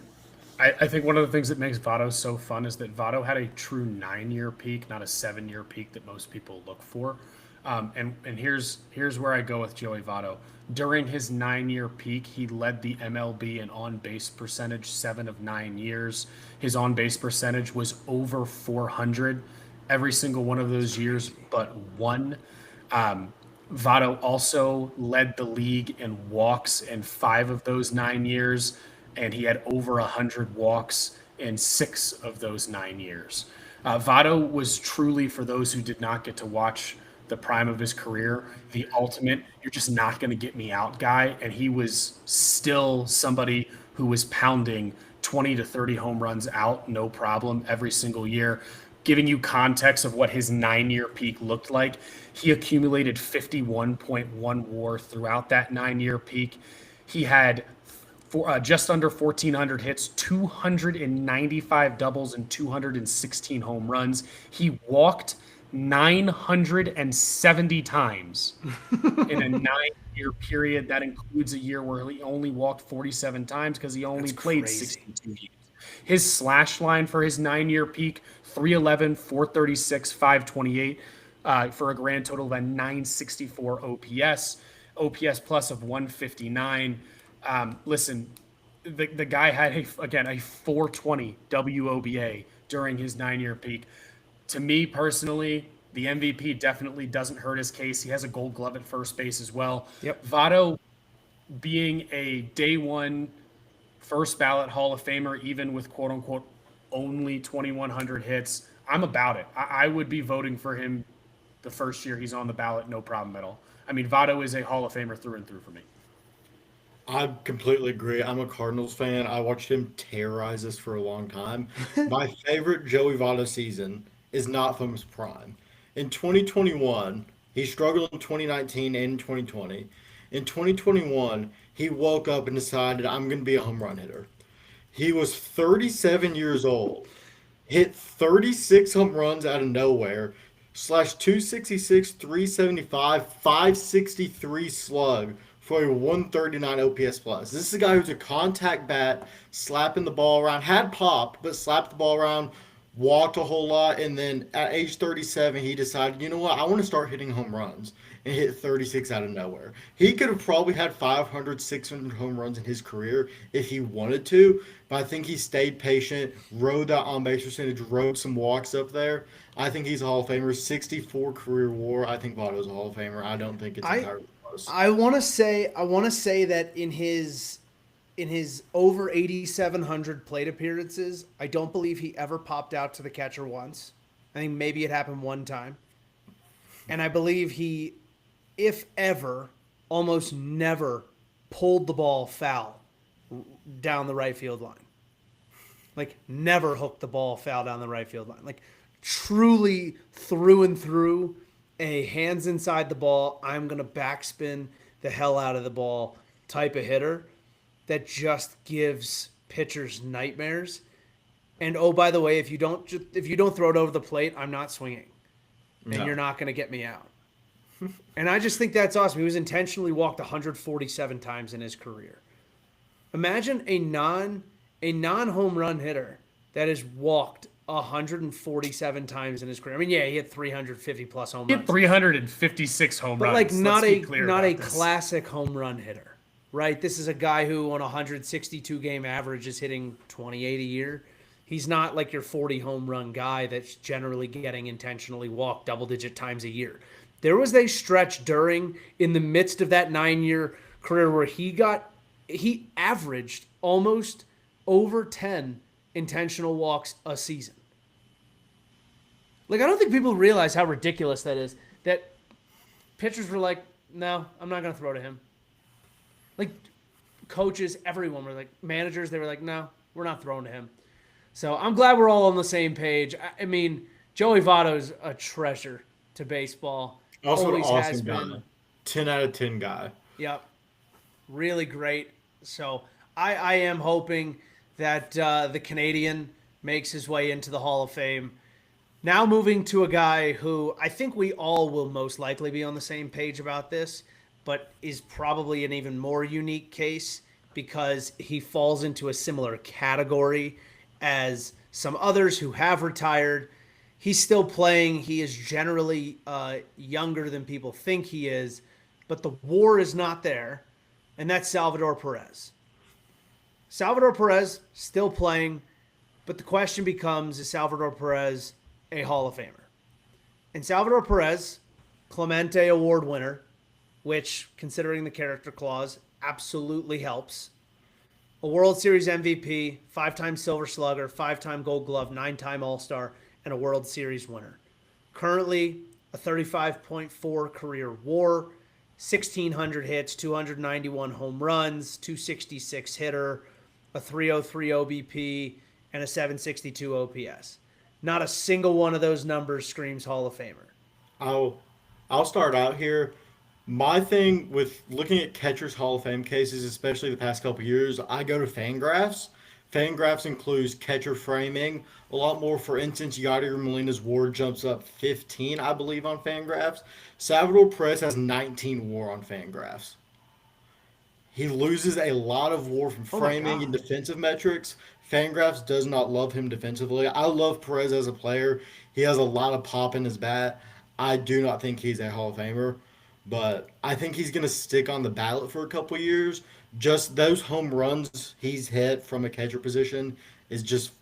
I think one of the things that makes Votto so fun is that Votto had a true 9-year peak, not a 7-year peak that most people look for. And here's where I go with Joey Votto. During his 9-year peak, he led the MLB in on-base percentage 7 of 9 years. His on-base percentage was over 400 every single one of those years but one. Votto also led the league in walks in 5 of those 9 years, and he had over 100 walks in 6 of those 9 years. Votto was truly, for those who did not get to watch the prime of his career, the ultimate, you're just not going to get me out guy. And he was still somebody who was pounding 20 to 30 home runs out, no problem, every single year. Giving you context of what his 9-year peak looked like, he accumulated 51.1 WAR throughout that 9-year peak. He had just under 1,400 hits, 295 doubles, and 216 home runs. He walked 970 times in a 9-year period. That includes a year where he only walked 47 times because he only played 62 games. His slash line for his 9-year peak, 311, 436, 528, for a grand total of a 964 OPS plus of 159. Listen, the guy had a 420 WOBA during his 9-year peak. To me personally, the MVP definitely doesn't hurt his case. He has a Gold Glove at first base as well. Yep. Votto being a day one first ballot Hall of Famer, even with quote unquote only 2,100 hits, I'm about it. I would be voting for him the first year he's on the ballot, no problem at all. I mean, Votto is a Hall of Famer through and through for me. I completely agree. I'm a Cardinals fan. I watched him terrorize us for a long time. My favorite Joey Votto season is not from his prime. In 2021, he struggled in 2019 and 2020. In 2021, he woke up and decided, I'm going to be a home run hitter. He was 37 years old, hit 36 home runs out of nowhere, slash 266, 375, 563 slug for a 139 OPS plus. This is a guy who's a contact bat, slapping the ball around, had pop, but slapped the ball around, walked a whole lot, and then at age 37, he decided, you know what, I want to start hitting home runs, and hit 36 out of nowhere. He could have probably had 500, 600 home runs in his career if he wanted to, but I think he stayed patient, rode that on-base percentage, rode some walks up there. I think he's a Hall of Famer. 64 career WAR. I think Votto's a Hall of Famer. I don't think it's entirely close. I want to say that in his over 8,700 plate appearances, I don't believe he ever popped out to the catcher once. I think maybe it happened one time. And I believe he, if ever, almost never pulled the ball foul down the right field line. Like, never hooked the ball foul down the right field line. Like, truly through and through, a hands inside the ball, I'm going to backspin the hell out of the ball type of hitter that just gives pitchers nightmares. And oh, by the way, if you don't throw it over the plate, I'm not swinging, and you're not going to get me out. And I just think that's awesome. He was intentionally walked 147 times in his career. Imagine a non-home run hitter that has walked 147 times in his career. I mean, yeah, he had 350 plus home runs. He had 356 home but runs. Like not a this. classic home run hitter, right? This is a guy who on a 162 game average is hitting 28 a year. He's not like your 40 home run guy that's generally getting intentionally walked double-digit times a year. There was a stretch in the midst of that 9-year career where he averaged almost over 10 intentional walks a season. Like, I don't think people realize how ridiculous that is. That pitchers were like, no, I'm not going to throw to him. Like, coaches, everyone were like, managers, they were like, no, we're not throwing to him. So I'm glad we're all on the same page. I mean, Joey Votto's a treasure to baseball. Also Always an has awesome guy. been. 10 out of 10 guy. Yep. Really great. So I am hoping that the Canadian makes his way into the Hall of Fame. Now moving to a guy who I think we all will most likely be on the same page about this, but is probably an even more unique case because he falls into a similar category as some others who have retired. He's still playing. He is generally younger than people think he is, but the WAR is not there, and that's Salvador Perez. Salvador Perez still playing, but the question becomes, is Salvador Perez a Hall of Famer? And Salvador Perez, Clemente Award winner, which, considering the character clause, absolutely helps. A World Series MVP, 5-time Silver Slugger, 5-time Gold Glove, 9-time All-Star, and a World Series winner. Currently, a 35.4 career WAR, 1,600 hits, 291 home runs, 266 hitter, a 303 OBP, and a 762 OPS. Not a single one of those numbers screams Hall of Famer. I'll start out here. My thing with looking at catchers Hall of Fame cases, especially the past couple years, I go to Fangraphs. Fangraphs includes catcher framing a lot more. For instance, Yadier Molina's WAR jumps up 15, I believe, on Fangraphs. Salvador Perez has 19 WAR on Fangraphs. He loses a lot of WAR from framing and defensive metrics. Fangraphs does not love him defensively. I love Perez as a player. He has a lot of pop in his bat. I do not think he's a Hall of Famer, but I think he's going to stick on the ballot for a couple years. Just those home runs he's hit from a catcher position is just,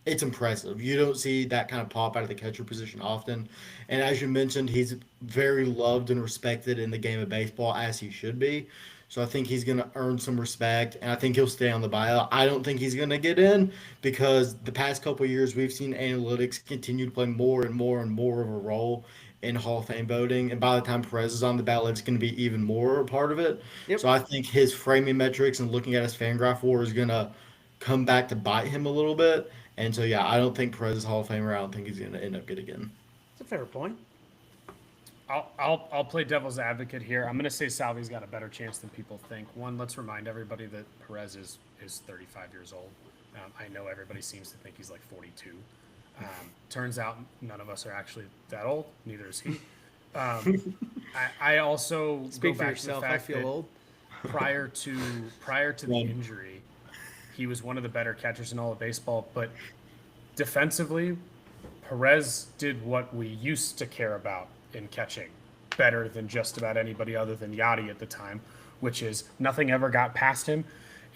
it's impressive. You don't see that kind of pop out of the catcher position often. And as you mentioned, he's very loved and respected in the game of baseball, as he should be. So I think he's going to earn some respect, and I think he'll stay on the ballot. I don't think he's going to get in because the past couple of years we've seen analytics continue to play more and more and more of a role in Hall of Fame voting. And by the time Perez is on the ballot, it's going to be even more a part of it. Yep. So I think his framing metrics and looking at his Fangraph WAR is going to come back to bite him a little bit. And so, yeah, I don't think Perez is Hall of Famer. I don't think he's going to end up getting in. That's a fair point. I'll play devil's advocate here. I'm going to say Salvi's got a better chance than people think. One, let's remind everybody that Perez is 35 years old. I know everybody seems to think he's like 42. Turns out none of us are actually that old. Neither is he. I also speak go for back yourself. to the fact I feel that old. prior to the injury, he was one of the better catchers in all of baseball. But defensively, Perez did what we used to care about in catching better than just about anybody other than Yachty at the time, which is nothing ever got past him.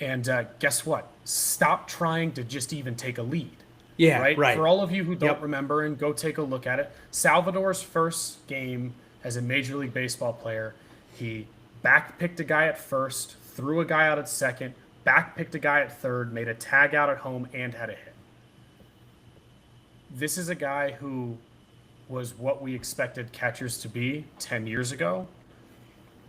And guess what? Stop trying to just even take a lead. Yeah, right. For all of you who don't remember, and go take a look at it, Salvador's first game as a Major League Baseball player, he back-picked a guy at first, threw a guy out at second, back-picked a guy at third, made a tag out at home, and had a hit. This is a guy who was what we expected catchers to be 10 years ago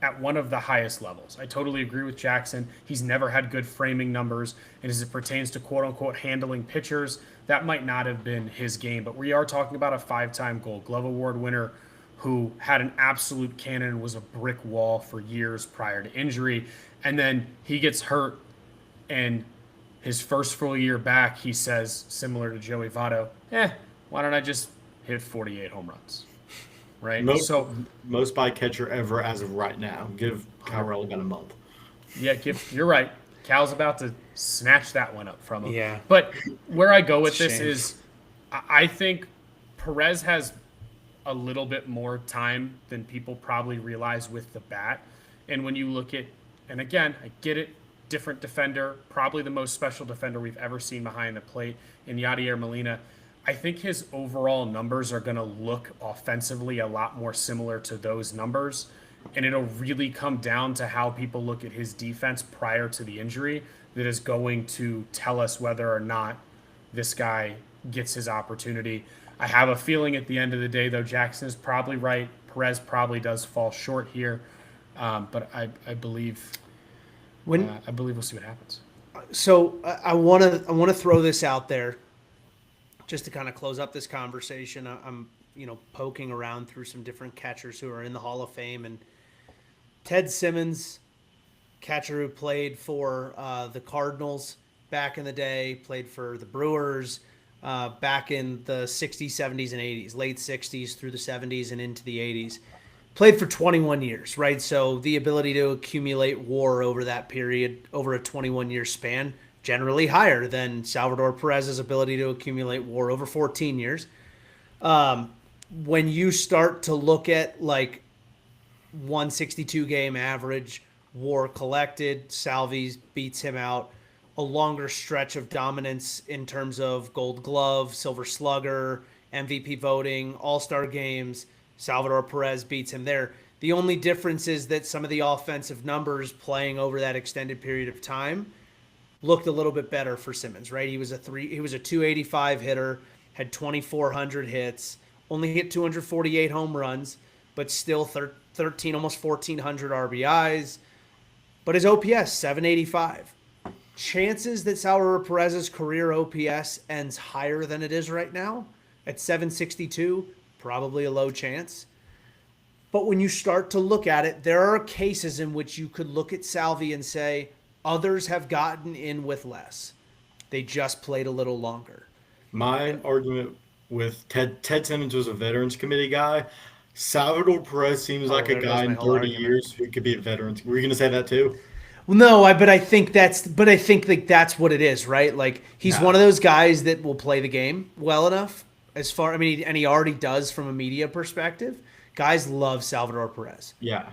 at one of the highest levels. I totally agree with Jackson. He's never had good framing numbers, and as it pertains to quote-unquote handling pitchers, that might not have been his game. But we are talking about a 5-time Gold Glove Award winner who had an absolute cannon and was a brick wall for years prior to injury. And then he gets hurt, and his first full year back, he says, similar to Joey Votto, why don't I just hit 48 home runs? Right? Most by catcher ever as of right now. Give Kyrell about a month. Yeah, you're right. Cal's about to snatch that one up from him. Yeah. But where I go with this is I think Perez has a little bit more time than people probably realize with the bat. And when you look at, and again, I get it, different defender, probably the most special defender we've ever seen behind the plate in Yadier Molina. I think his overall numbers are going to look offensively a lot more similar to those numbers. and it'll really come down to how people look at his defense prior to the injury that is going to tell us whether or not this guy gets his opportunity. I have a feeling at the end of the day, though, Jackson is probably right. Perez probably does fall short here, but I believe we'll see what happens. So I want to throw this out there, just to kind of close up this conversation. I'm poking around through some different catchers who are in the Hall of Fame, and Ted Simmons, catcher who played for the Cardinals back in the day, played for the Brewers back in the 60s, 70s, and 80s, late 60s through the 70s and into the 80s. Played for 21 years, right? So the ability to accumulate WAR over that period, over a 21-year span, generally higher than Salvador Perez's ability to accumulate WAR over 14 years. When you start to look at like 162 game average, WAR collected, Salvi beats him out. A longer stretch of dominance in terms of Gold Glove, Silver Slugger, MVP voting, All-Star games. Salvador Perez beats him there. The only difference is that some of the offensive numbers playing over that extended period of time looked a little bit better for Simmons, right? He was a 285 hitter, had 2,400 hits, only hit 248 home runs, but still 13, almost 1,400 RBIs. But his OPS, 785. Chances that Salvador Perez's career OPS ends higher than it is right now at 762, probably a low chance. But when you start to look at it, there are cases in which you could look at Salvi and say, others have gotten in with less. They just played a little longer. My argument with Ted Simmons was a Veterans Committee guy. Salvador Perez seems like a guy in 30 years who could be a veteran. Were you going to say that too? Well, no, I think like that's what it is, right? Like he's one of those guys that will play the game well enough and he already does from a media perspective. Guys love Salvador Perez. Yeah.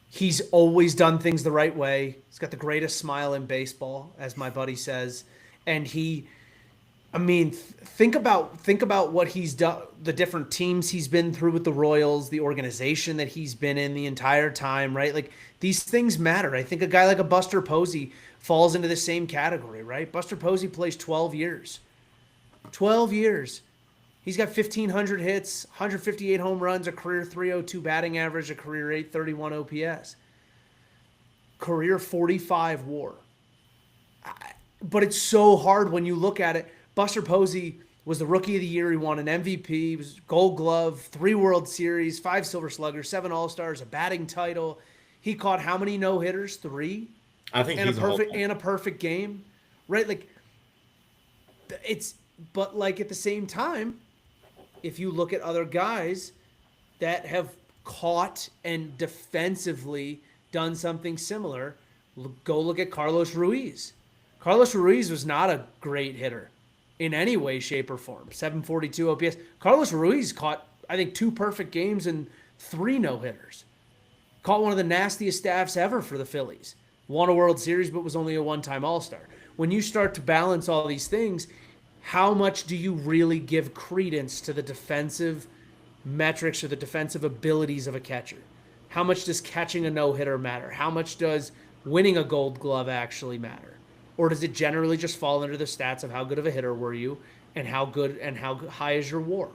He's always done things the right way. He's got the greatest smile in baseball, as my buddy says. And think about what he's done, the different teams he's been through with the Royals, the organization that he's been in the entire time, right? Like these things matter. I think a guy like a Buster Posey falls into the same category, right? Buster Posey plays 12 years. 12 years. He's got 1,500 hits, 158 home runs, a career 302 batting average, a career 831 OPS. Career 45 WAR. But it's so hard when you look at it. Buster Posey was the Rookie of the Year. He won an MVP. He was Gold Glove, 3 World Series, 5 Silver Sluggers, 7 All-Stars, a batting title. He caught how many no-hitters? 3? I think he's a perfect game, right? Like but like at the same time, if you look at other guys that have caught and defensively done something similar, go look at Carlos Ruiz. Carlos Ruiz was not a great hitter in any way, shape, or form. 742 OPS. Carlos Ruiz caught, I think, 2 perfect games and 3 no-hitters. Caught one of the nastiest staffs ever for the Phillies. Won a World Series, but was only a one-time All-Star. When you start to balance all these things, how much do you really give credence to the defensive metrics or the defensive abilities of a catcher? How much does catching a no-hitter matter? How much does winning a Gold Glove actually matter? Or does it generally just fall under the stats of how good of a hitter were you and how good and how high is your WAR?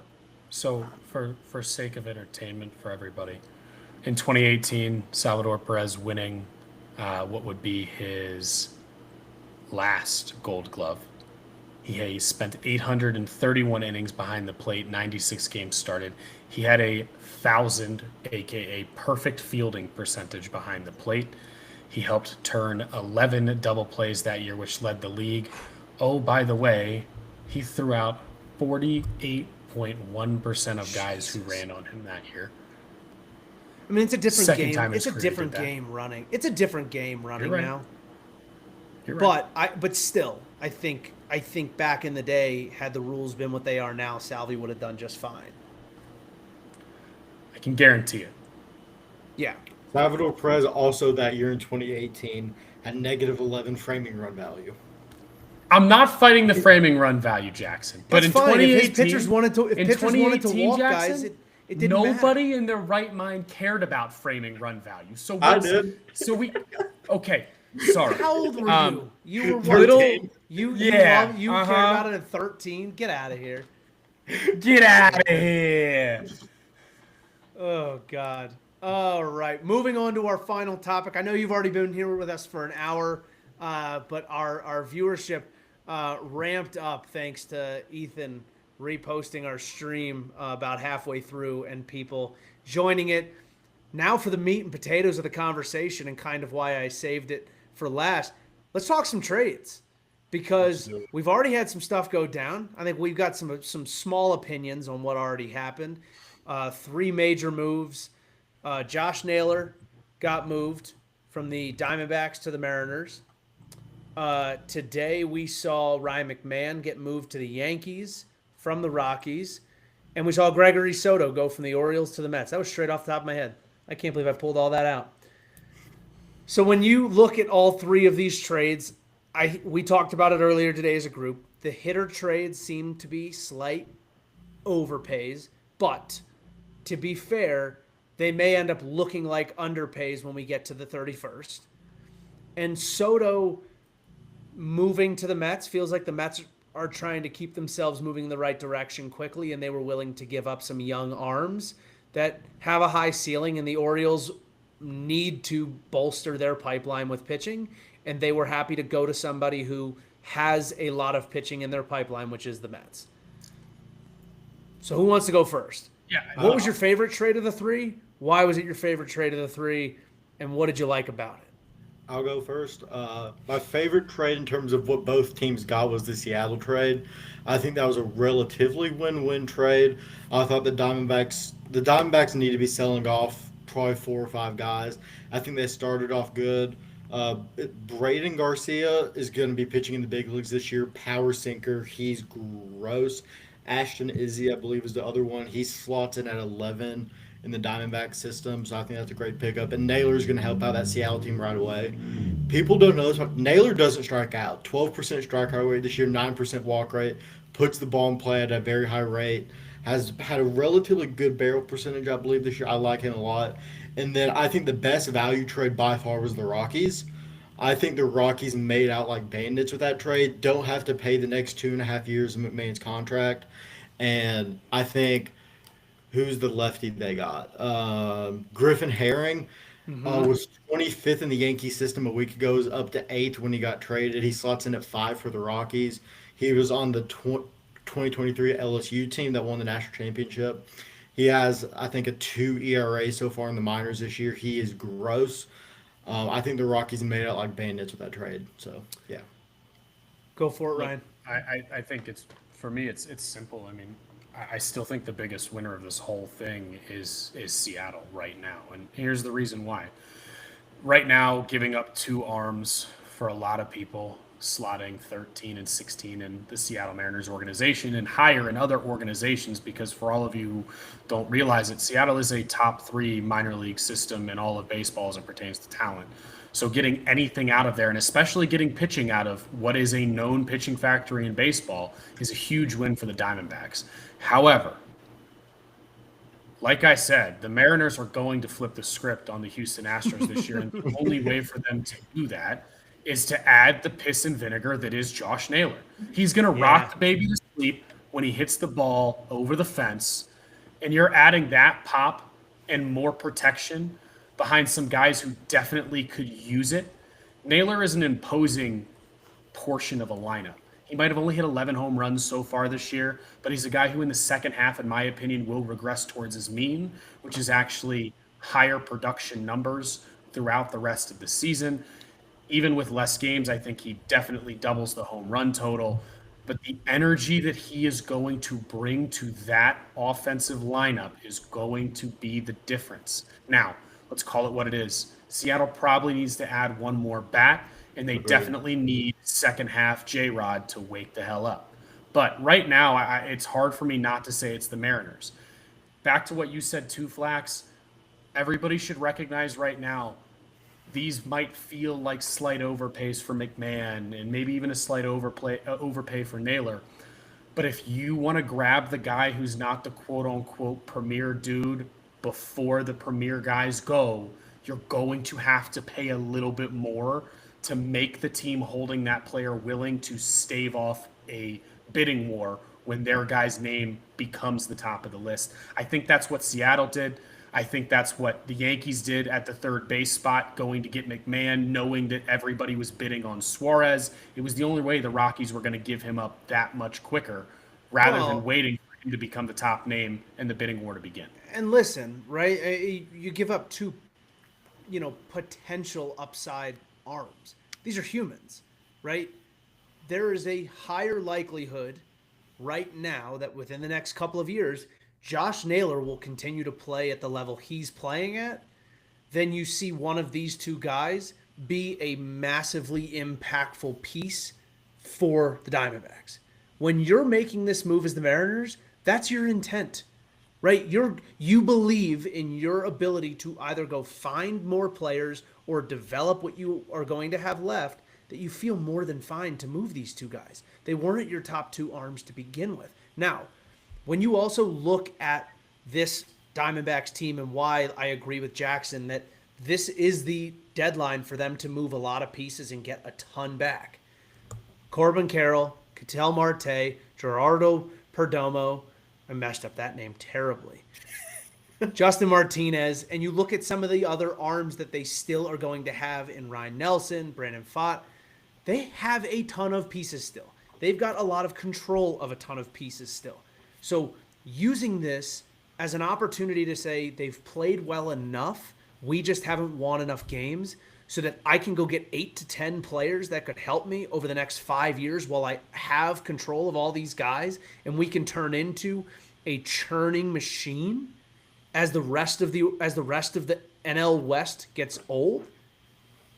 So for sake of entertainment for everybody, in 2018, Salvador Perez winning what would be his last Gold Glove. He spent 831 innings behind the plate, 96 games started. He had 1,000, aka perfect fielding percentage behind the plate. He helped turn 11 double plays that year, which led the league. Oh, by the way, he threw out 48.1% of guys who ran on him that year. I mean, it's a different game. It's a different game running. It's a different game running now. You're right. But still, I think back in the day, had the rules been what they are now, Salvi would have done just fine. I can guarantee it. Yeah. Salvador Perez also that year in 2018 had negative 11 framing run value. I'm not fighting the framing run value, Jackson. But in 2018, if pitchers wanted to walk Jackson, guys, It didn't matter. Nobody in their right mind cared about framing run value. I did. Okay. Sorry. How old were you? You were 13. You Yeah, you cared about it at 13? Get out of here. Get out of here. Oh God. All right. Moving on to our final topic. I know you've already been here with us for an hour, but our viewership ramped up thanks to Ethan reposting our stream about halfway through and people joining it. Now for the meat and potatoes of the conversation and kind of why I saved it for last. Let's talk some trades because we've already had some stuff go down. I think we've got some small opinions on what already happened. 3 major moves. Josh Naylor got moved from the Diamondbacks to the Mariners. Today we saw Ryan McMahon get moved to the Yankees from the Rockies. And we saw Gregory Soto go from the Orioles to the Mets. That was straight off the top of my head. I can't believe I pulled all that out. So when you look at all 3 of these trades, we talked about it earlier today as a group. The hitter trades seem to be slight overpays, but to be fair, they may end up looking like underpays when we get to the 31st. And Soto moving to the Mets feels like the Mets are trying to keep themselves moving in the right direction quickly, and they were willing to give up some young arms that have a high ceiling, and the Orioles need to bolster their pipeline with pitching, and they were happy to go to somebody who has a lot of pitching in their pipeline, which is the Mets. So who wants to go first? Yeah. What was your favorite trade of the 3? Why was it your favorite trade of the 3? And what did you like about it? I'll go first. My favorite trade in terms of what both teams got was the Seattle trade. I think that was a relatively win-win trade. I thought the Diamondbacks need to be selling off probably 4 or 5 guys. I think they started off good. Braden Garcia is going to be pitching in the big leagues this year. Power sinker. He's gross. Ashton Izzy, I believe, is the other one. He slots in at 11 in the Diamondback system, so I think that's a great pickup. And Naylor's going to help out that Seattle team right away. People don't know this, but Naylor doesn't strike out. 12% strikeout rate this year, 9% walk rate, puts the ball in play at a very high rate, has had a relatively good barrel percentage, I believe, this year. I like him a lot. And then I think the best value trade by far was the Rockies. I think the Rockies made out like bandits with that trade. Don't have to pay the next 2.5 years of McMahon's contract. And I think who's the lefty they got? Griffin Herring was 25th in the Yankee system a week ago. Was up to 8th when he got traded. He slots in at 5 for the Rockies. He was on the 2023 LSU team that won the national championship. He has, I think, a 2 ERA so far in the minors this year. He is gross. I think the Rockies made out like bandits with that trade. So, yeah. Go for it, Ryan. I think for me, it's simple. I mean, I still think the biggest winner of this whole thing is Seattle right now. And here's the reason why. Right now, giving up 2 arms for a lot of people, slotting 13 and 16 in the Seattle Mariners organization and higher in other organizations, because for all of you who don't realize it, Seattle is a top 3 minor league system in all of baseball as it pertains to talent. So getting anything out of there, and especially getting pitching out of what is a known pitching factory in baseball, is a huge win for the Diamondbacks. However, like I said, the Mariners are going to flip the script on the Houston Astros this year, and the only way for them to do that is to add the piss and vinegar that is Josh Naylor. He's going to rock the baby to sleep when he hits the ball over the fence, and you're adding that pop and more protection behind some guys who definitely could use it. Naylor is an imposing portion of a lineup. He might have only hit 11 home runs so far this year, but he's a guy who in the second half, in my opinion, will regress towards his mean, which is actually higher production numbers throughout the rest of the season. Even with less games, I think he definitely doubles the home run total. But the energy that he is going to bring to that offensive lineup is going to be the difference. Now, let's call it what it is. Seattle probably needs to add one more bat, and they definitely need second half J-Rod to wake the hell up. But right now, it's hard for me not to say it's the Mariners. Back to what you said too, Flax, everybody should recognize right now these might feel like slight overpays for McMahon and maybe even a slight overpay for Naylor. But if you want to grab the guy who's not the quote unquote premier dude before the premier guys go, you're going to have to pay a little bit more to make the team holding that player willing to stave off a bidding war when their guy's name becomes the top of the list. I think that's what Seattle did. I think that's what the Yankees did at the third base spot, going to get McMahon, knowing that everybody was bidding on Suarez. It was the only way the Rockies were going to give him up that much quicker rather than waiting for him to become the top name and the bidding war to begin. And listen, right? You give up two, potential upside arms. These are humans, right? There is a higher likelihood right now that within the next couple of years, Josh Naylor will continue to play at the level he's playing at. Then you see one of these two guys be a massively impactful piece for the Diamondbacks. When you're making this move as the Mariners, that's your intent, right? You believe in your ability to either go find more players or develop what you are going to have left, that you feel more than fine to move these two guys. They weren't your top two arms to begin with. Now, when you also look at this Diamondbacks team and why I agree with Jackson that this is the deadline for them to move a lot of pieces and get a ton back. Corbin Carroll, Ketel Marte, Gerardo Perdomo, I messed up that name terribly. Justin Martinez, and you look at some of the other arms that they still are going to have in Ryan Nelson, Brandon Pfaadt, they have a ton of pieces still. They've got a lot of control of a ton of pieces still. So using this as an opportunity to say they've played well enough, we just haven't won enough games, so that I can go get 8 to 10 players that could help me over the next 5 years while I have control of all these guys, and we can turn into a churning machine as the rest of the NL West gets old.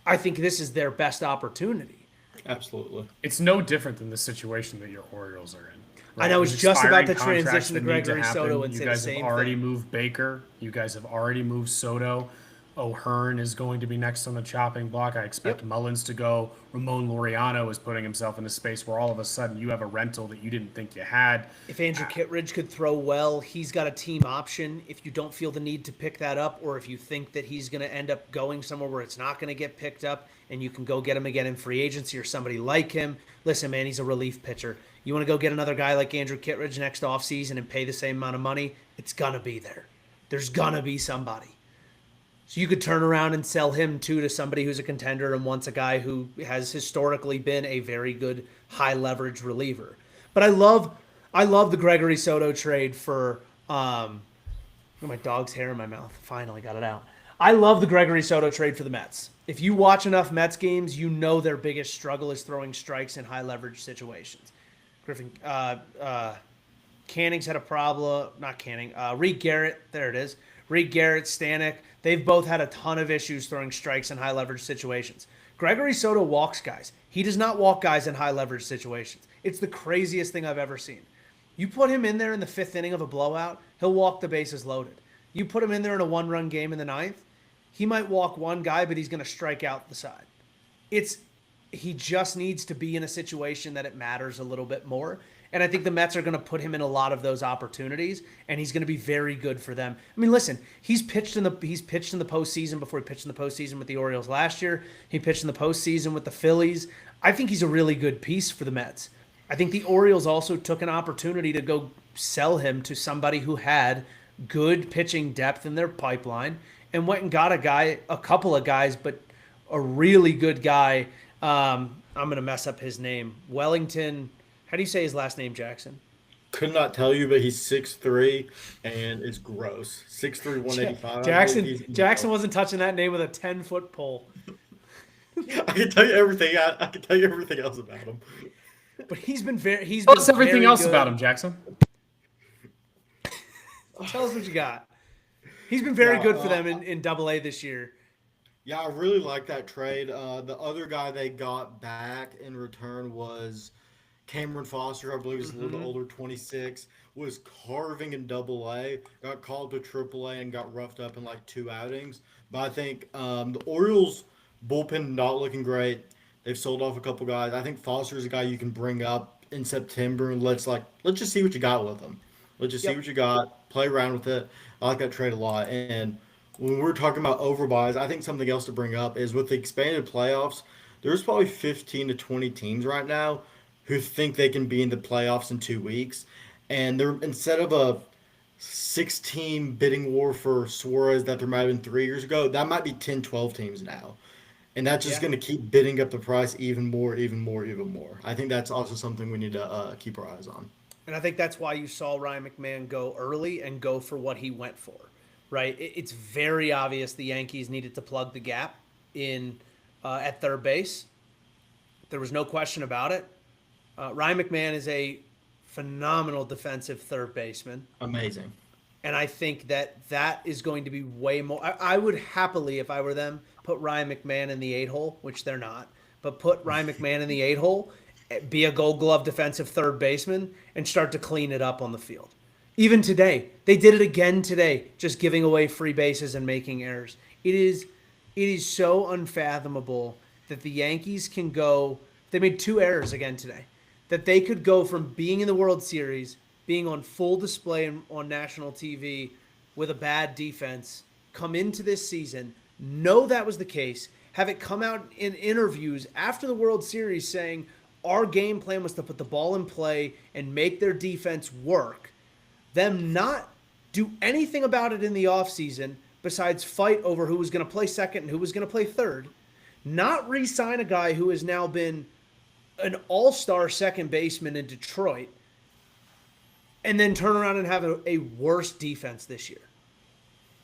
I think this is their best opportunity. Absolutely. It's no different than the situation that your Orioles are in. Right? I was just about to transition to Gregory Soto and you say guys the same have already thing. moved Baker. You guys have already moved Soto. O'Hearn is going to be next on the chopping block. I expect Mullins to go. Ramon Laureano is putting himself in a space where all of a sudden you have a rental that you didn't think you had. If Andrew Kittredge could throw well, he's got a team option. If you don't feel the need to pick that up, or if you think that he's going to end up going somewhere where it's not going to get picked up and you can go get him again in free agency or somebody like him, listen, man, he's a relief pitcher. You want to go get another guy like Andrew Kittredge next offseason and pay the same amount of money? It's going to be there. There's going to be somebody. So you could turn around and sell him too to somebody who's a contender and wants a guy who has historically been a very good high leverage reliever. But I love the Gregory Soto trade for my dog's hair in my mouth. Finally got it out. I love the Gregory Soto trade for the Mets. If you watch enough Mets games, you know their biggest struggle is throwing strikes in high leverage situations. Canning's had a problem. Not Canning. Reed Garrett. There it is. Reed Garrett, Stanek. They've both had a ton of issues throwing strikes in high leverage situations. Gregory Soto walks guys. He does not walk guys in high leverage situations. It's the craziest thing I've ever seen. You put him in there in the 5th inning of a blowout, he'll walk the bases loaded. You put him in there in a 1-run game in the 9th, he might walk one guy, but he's going to strike out the side. He just needs to be in a situation that it matters a little bit more. And I think the Mets are going to put him in a lot of those opportunities, and he's going to be very good for them. I mean, listen, he's pitched in the postseason before he pitched in the postseason with the Orioles last year. He pitched in the postseason with the Phillies. I think he's a really good piece for the Mets. I think the Orioles also took an opportunity to go sell him to somebody who had good pitching depth in their pipeline and went and got a couple of guys, but a really good guy. I'm going to mess up his name. Wellington. How do you say his last name, Jackson? Could not tell you, but he's 6'3" and is gross. 6'3", 185. Jackson wasn't touching that name with a 10-foot pole. I can tell you everything. I can tell you everything else about him. But he's been very. What's everything else about him, Jackson? Tell us what you got. He's been very good for them in Double-A this year. Yeah, I really like that trade. The other guy they got back in return was Cameron Foster, I believe he's a little bit older, 26, was carving in Double-A, got called to Triple-A and got roughed up in like 2 outings. But I think the Orioles bullpen not looking great. They've sold off a couple guys. I think Foster's a guy you can bring up in September and let's just see what you got with him. Let's just see Yep. what you got. Play around with it. I like that trade a lot. And when we're talking about overbuys, I think something else to bring up is with the expanded playoffs, there's probably 15 to 20 teams right now who think they can be in the playoffs in 2 weeks. And they're instead of a 16 bidding war for Suarez that there might have been 3 years ago, that might be 10, 12 teams now. And that's just Yeah. going to keep bidding up the price even more, even more, even more. I think that's also something we need to keep our eyes on. And I think that's why you saw Ryan McMahon go early and go for what he went for, right? It's very obvious the Yankees needed to plug the gap in at third base. There was no question about it. Ryan McMahon is a phenomenal defensive third baseman. Amazing. And I think that is going to be way more. I would happily, if I were them, put Ryan McMahon in the 8-hole, which they're not, but put Ryan McMahon in the 8-hole, be a gold glove defensive third baseman, and start to clean it up on the field. Even today, they did it again today, just giving away free bases and making errors. It is so unfathomable that the Yankees can go. They made 2 errors again today. That they could go from being in the World Series, being on full display on national TV with a bad defense, come into this season, know that was the case, have it come out in interviews after the World Series saying our game plan was to put the ball in play and make their defense work, them not do anything about it in the offseason besides fight over who was going to play second and who was going to play third, not re-sign a guy who has now been an all-star second baseman in Detroit, and then turn around and have a worse defense this year.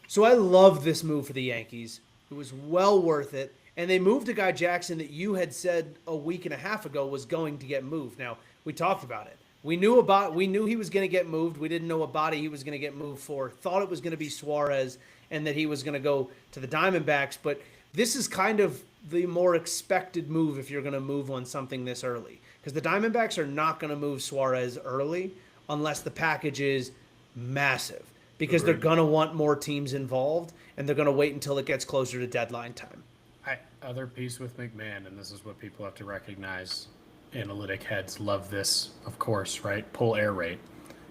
So I love this move for the Yankees. It was well worth it. And they moved a guy, Jackson, that you had said a week and a half ago was going to get moved. Now, we talked about it. We knew he was going to get moved. We didn't know what body he was going to get moved for. Thought it was going to be Suarez and that he was going to go to the Diamondbacks. But this is kind of the more expected move if you're going to move on something this early. Because the Diamondbacks are not going to move Suarez early unless the package is massive. Because Agreed. they're going to want more teams involved, and they're going to wait until it gets closer to deadline time. Other piece with McMahon, and this is what people have to recognize. Analytic heads love this, of course, right? Pull air rate.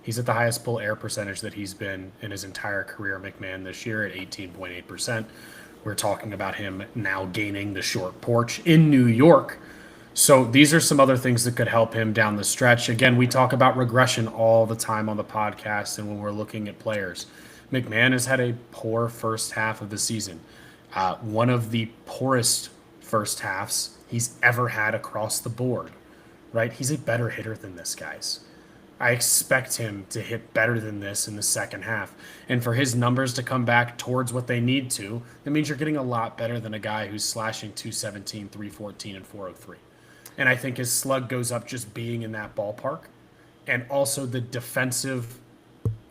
He's at the highest pull air percentage that he's been in his entire career, McMahon, this year at 18.8%. We're talking about him now gaining the short porch in New York. So these are some other things that could help him down the stretch. Again, we talk about regression all the time on the podcast and when we're looking at players. McMahon has had a poor first half of the season. One of the poorest first halves he's ever had across the board, right? He's a better hitter than this, guys. I expect him to hit better than this in the second half. And for his numbers to come back towards what they need to, that means you're getting a lot better than a guy who's slashing 217, 314, and 403. And I think his slug goes up just being in that ballpark. And also the defensive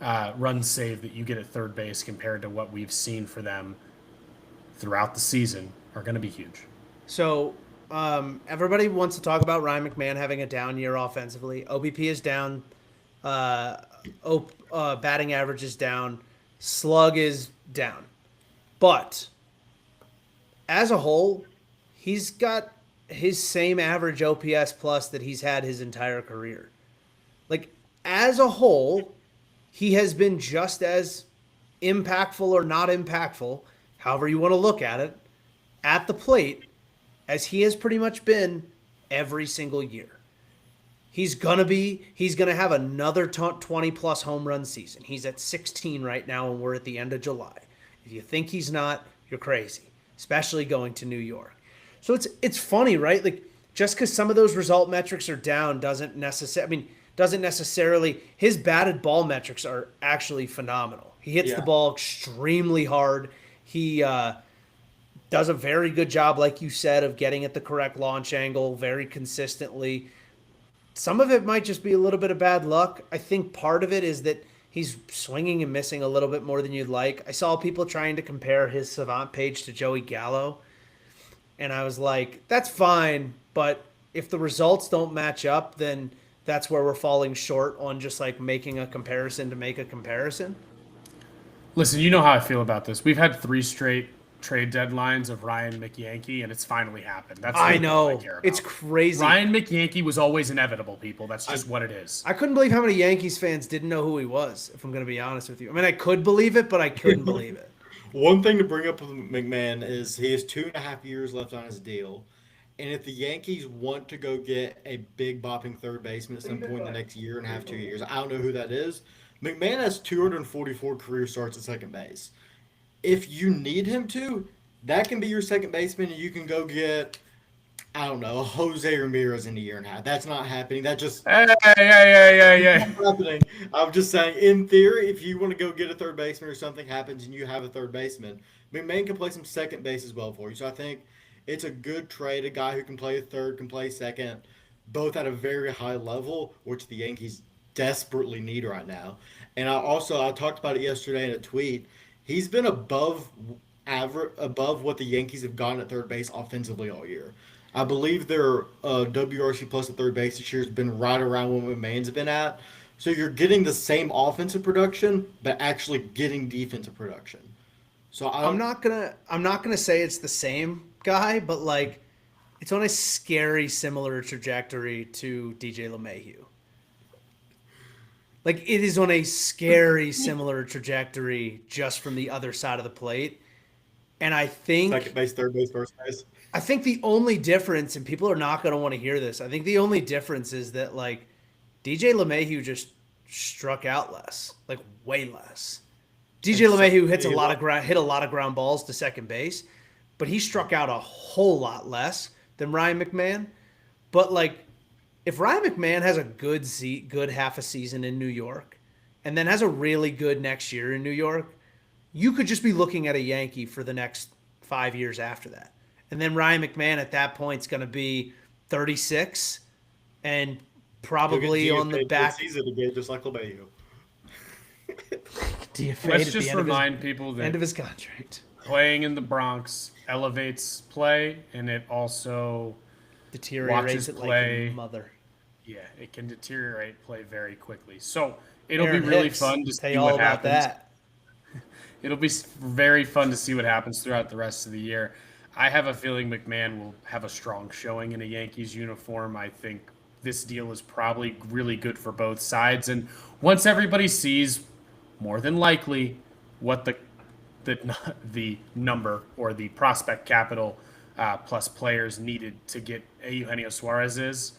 run save that you get at third base compared to what we've seen for them throughout the season are going to be huge. So everybody wants to talk about Ryan McMahon having a down year offensively. OBP is down. Batting average is down. Slug is down. But as a whole, he's got his same average OPS plus that he's had his entire career. Like, as a whole, he has been just as impactful or not impactful, however you want to look at it, at the plate as he has pretty much been every single year. He's going to have another 20 plus home run season. He's at 16 right now and we're at the end of July. If you think he's not, you're crazy, especially going to New York. So it's funny, right? Like, just because some of those result metrics are down doesn't necessarily his batted ball metrics are actually phenomenal. He hits the ball extremely hard. He does a very good job, like you said, of getting at the correct launch angle very consistently. Some of it might just be a little bit of bad luck. I think part of it is that he's swinging and missing a little bit more than you'd like. I saw people trying to compare his Savant page to Joey Gallo, and I was like, that's fine, but if the results don't match up, then that's where we're falling short on just like making a comparison to make a comparison. Listen, you know how I feel about this. We've had 3 straight trade deadlines of Ryan McYankee, and it's finally happened. That's I the know. I care about. It's crazy. Ryan McYankee was always inevitable, people. That's just what it is. I couldn't believe how many Yankees fans didn't know who he was, if I'm going to be honest with you. I mean, I could believe it, but I couldn't believe it. One thing to bring up with McMahon is he has 2.5 years left on his deal. And if the Yankees want to go get a big bopping third baseman at some point in the next year and a half, 2 years, I don't know who that is. McMahon has 244 career starts at second base. If you need him to, that can be your second baseman, and you can go get, I don't know, Jose Ramirez in a year and a half. That's not happening. That just Hey. not happening. I'm just saying, in theory, if you want to go get a third baseman or something happens and you have a third baseman, McMahon can play some second base as well for you. So I think it's a good trade. A guy who can play third, can play second, both at a very high level, which the Yankees desperately need right now. And I talked about it yesterday in a tweet. He's been above average, above what the Yankees have gotten at third base offensively all year. I believe their WRC plus at third base this year has been right around what McMahon's been at. So you're getting the same offensive production, but actually getting defensive production. So I'm not gonna say it's the same guy, but like it's on a scary similar trajectory to DJ LeMahieu. Like it is on a scary similar trajectory just from the other side of the plate. And I think second base, third base, first base. I think the only difference, and people are not going to want to hear this, I think the only difference is that like DJ LeMahieu just struck out less, like way less. DJ LeMahieu hit a lot of ground balls to second base, but he struck out a whole lot less than Ryan McMahon. But like, if Ryan McMahon has a good half a season in New York, and then has a really good next year in New York, you could just be looking at a Yankee for the next 5 years after that. And then Ryan McMahon at that point is going to be 36 and probably on the back. Season again, just like LeMahieu. Let's just remind people that end of his contract. Playing in the Bronx elevates play, and it also deteriorates it play. Like a mother. Yeah, it can deteriorate play very quickly. So it'll Aaron be really Hicks, fun to tell see you all what about happens. that. It'll be very fun to see what happens throughout the rest of the year. I have a feeling McMahon will have a strong showing in a Yankees uniform. I think this deal is probably really good for both sides. And once everybody sees, more than likely, what the number or the prospect capital plus players needed to get Eugenio Suarez is,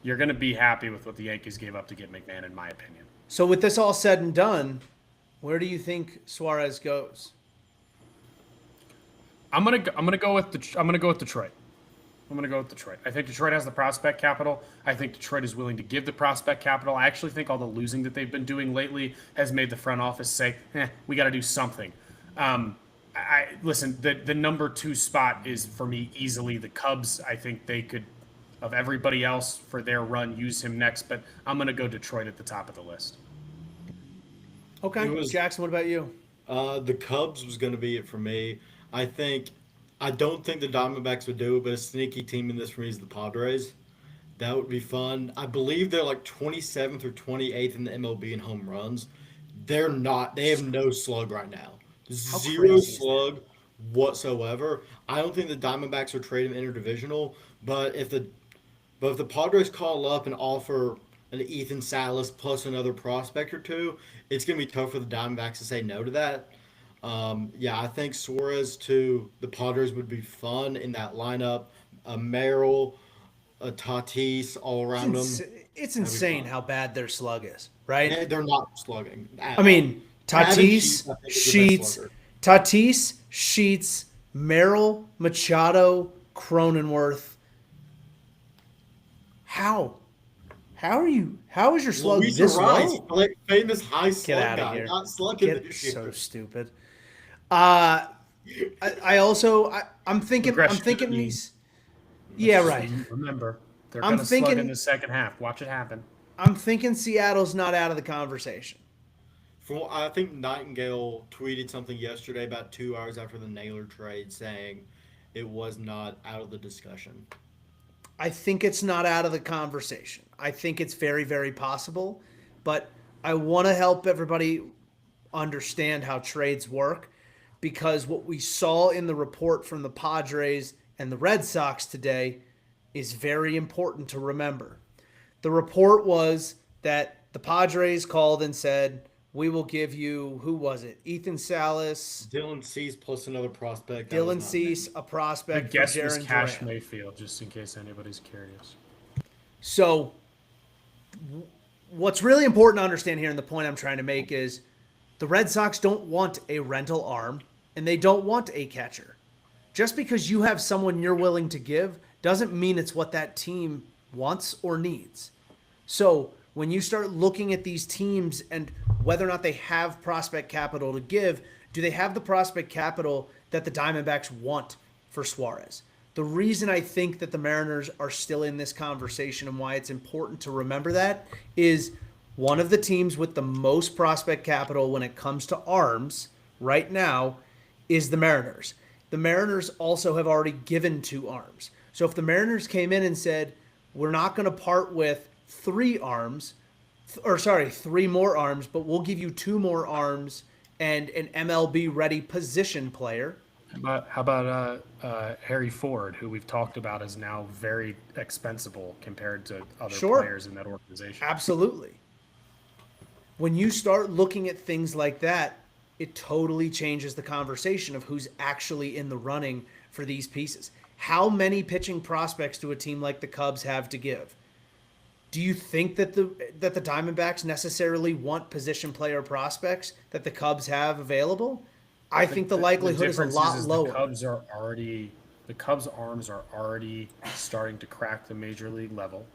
you're going to be happy with what the Yankees gave up to get McMahon, in my opinion. So with this all said and done, where do you think Suarez goes? I'm gonna go with Detroit. I'm gonna go with Detroit. I think Detroit has the prospect capital. I think Detroit is willing to give the prospect capital. I actually think all the losing that they've been doing lately has made the front office say, we got to do something. Listen, the number 2 spot is for me easily the Cubs. I think they could, of everybody else for their run, use him next. But I'm gonna go Detroit at the top of the list. Okay, Jackson, what about you? The Cubs was going to be it for me. I don't think the Diamondbacks would do it, but a sneaky team in this for me is the Padres. That would be fun. I believe they're like 27th or 28th in the MLB in home runs. They have no slug right now. Zero slug whatsoever. I don't think the Diamondbacks are trading interdivisional, but if the Padres call up and offer an Ethan Salas plus another prospect or two, it's going to be tough for the Diamondbacks to say no to that. I think Suarez to the Padres would be fun in that lineup. A Merrill, a Tatis all around them. It's insane how bad their slug is, right? They're not slugging. I mean, Tatis, Sheets, Merrill, Machado, Cronenworth. How is your slug Luis this Ariz, low? like famous high slug Get out of guy, here. not slugging this year. So stupid. I'm thinking these. Yeah, right. Remember, they're going to slug in the second half. Watch it happen. I'm thinking Seattle's not out of the conversation. I think Nightingale tweeted something yesterday about 2 hours after the Naylor trade saying it was not out of the discussion. I think it's not out of the conversation. I think it's very, very possible, but I want to help everybody understand how trades work. because what we saw in the report from the Padres and the Red Sox today is very important to remember. The report was that the Padres called and said, we will give you, who was it? Ethan Salas, Dylan Cease plus another prospect. Dylan Cease, a The prospect for guess was Jarren Cash Duran. Mayfield, just in case anybody's curious. So what's really important to understand here, and the point I'm trying to make is the Red Sox don't want a rental arm and they don't want a catcher. Just because you have someone you're willing to give doesn't mean it's what that team wants or needs. So when you start looking at these teams and whether or not they have prospect capital to give, do they have the prospect capital that the Diamondbacks want for Suarez? The reason I think that the Mariners are still in this conversation and why it's important to remember that is one of the teams with the most prospect capital when it comes to arms right now is the Mariners. The Mariners also have already given 2 arms. So if the Mariners came in and said, we're not going to part with 3 more arms, but we'll give you 2 more arms and an MLB ready position player. How about Harry Ford, who we've talked about is now very expensible compared to other players in that organization? Absolutely. When you start looking at things like that, it totally changes the conversation of who's actually in the running for these pieces. How many pitching prospects do a team like the Cubs have to give? Do you think that the Diamondbacks necessarily want position player prospects that the Cubs have available? I think the likelihood is a lot lower. The Cubs' arms are already starting to crack the major league level,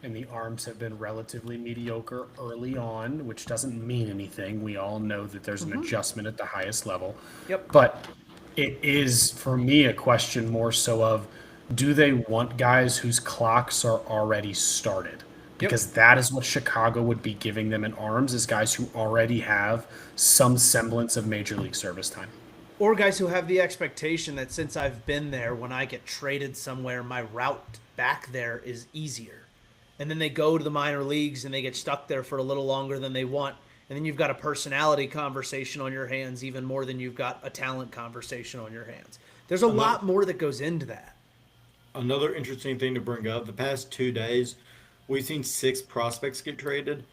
and the arms have been relatively mediocre early on, which doesn't mean anything. We all know that there's an adjustment at the highest level. Yep. But it is, for me, a question more so of, do they want guys whose clocks are already started? Because that is what Chicago would be giving them in arms, is guys who already have some semblance of major league service time. Or guys who have the expectation that since I've been there, when I get traded somewhere, my route back there is easier. And then they go to the minor leagues and they get stuck there for a little longer than they want. And then you've got a personality conversation on your hands even more than you've got a talent conversation on your hands. There's a lot more that goes into that. Another interesting thing to bring up, the past 2 days, we've seen 6 prospects get traded.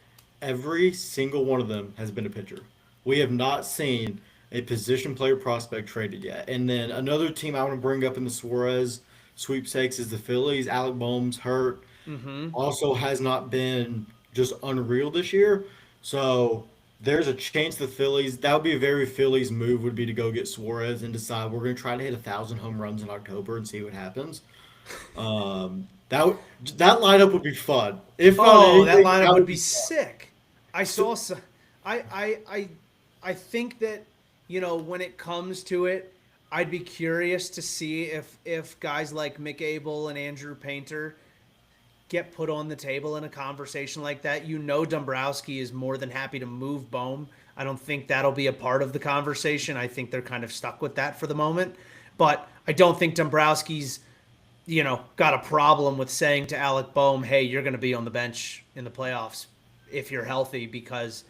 Every single one of them has been a pitcher. We have not seen a position player prospect traded yet. And then another team I want to bring up in the Suarez sweepstakes is the Phillies. Alec Boehm's hurt. Also has not been just unreal this year. So there's a chance the Phillies, that would be a very Phillies move, would be to go get Suarez and decide we're going to try to hit 1,000 home runs in October and see what happens. That lineup would be fun. That lineup would be sick. I think that, when it comes to it, I'd be curious to see if guys like Mick Abel and Andrew Painter get put on the table in a conversation like that. Dombrowski is more than happy to move Bohm. I don't think that'll be a part of the conversation. I think they're kind of stuck with that for the moment. But I don't think Dombrowski's got a problem with saying to Alec Boehm, hey, you're going to be on the bench in the playoffs if you're healthy because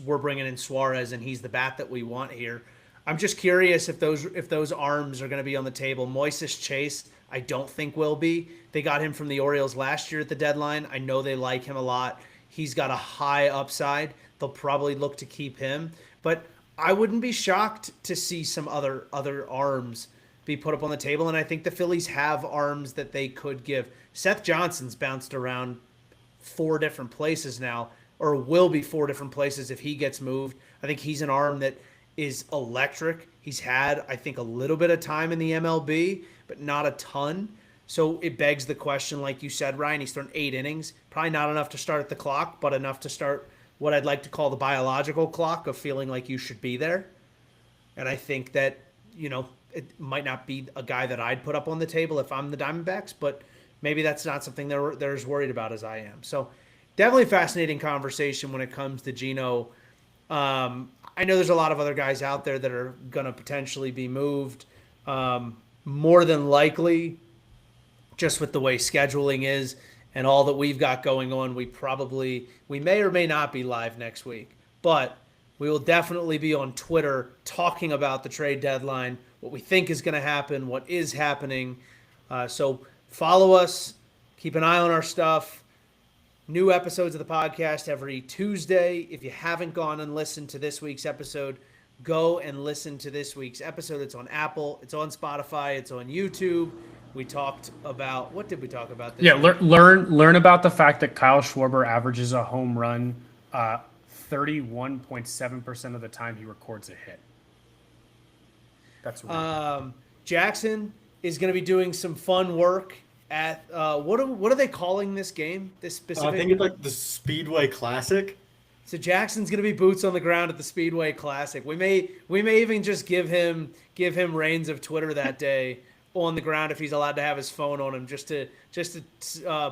we're bringing in Suarez and he's the bat that we want here. I'm just curious if those arms are going to be on the table. Moises Chase, I don't think will be. They got him from the Orioles last year at the deadline. I know they like him a lot. He's got a high upside. They'll probably look to keep him. But I wouldn't be shocked to see some other arms be put up on the table, and I think the Phillies have arms that they could give. Seth Johnson's bounced around 4 different places now, or will be 4 different places if he gets moved. I think he's an arm that is electric. He's had, I think, a little bit of time in the MLB, but not a ton. So it begs the question, like you said, Ryan, he's thrown 8 innings. Probably not enough to start the clock, but enough to start what I'd like to call the biological clock of feeling like you should be there. And I think that, it might not be a guy that I'd put up on the table if I'm the Diamondbacks, but maybe that's not something they're as worried about as I am. So definitely a fascinating conversation when it comes to Geno. I know there's a lot of other guys out there that are going to potentially be moved. More than likely, just with the way scheduling is and all that we've got going on, we may or may not be live next week. But We will definitely be on Twitter talking about the trade deadline, what we think is going to happen, what is happening. So follow us. Keep an eye on our stuff. New episodes of the podcast every Tuesday. If you haven't gone and listened to this week's episode, go and listen to this week's episode. It's on Apple. It's on Spotify. It's on YouTube. We talked about, what did we talk about this week? Learn about the fact that Kyle Schwarber averages a home run 31.7% of the time he records a hit. That's weird. Jackson is going to be doing some fun work at what are they calling this game? This specific. I think it's like the Speedway Classic. So Jackson's going to be boots on the ground at the Speedway Classic. We may even just give him reins of Twitter that day on the ground if he's allowed to have his phone on him, just to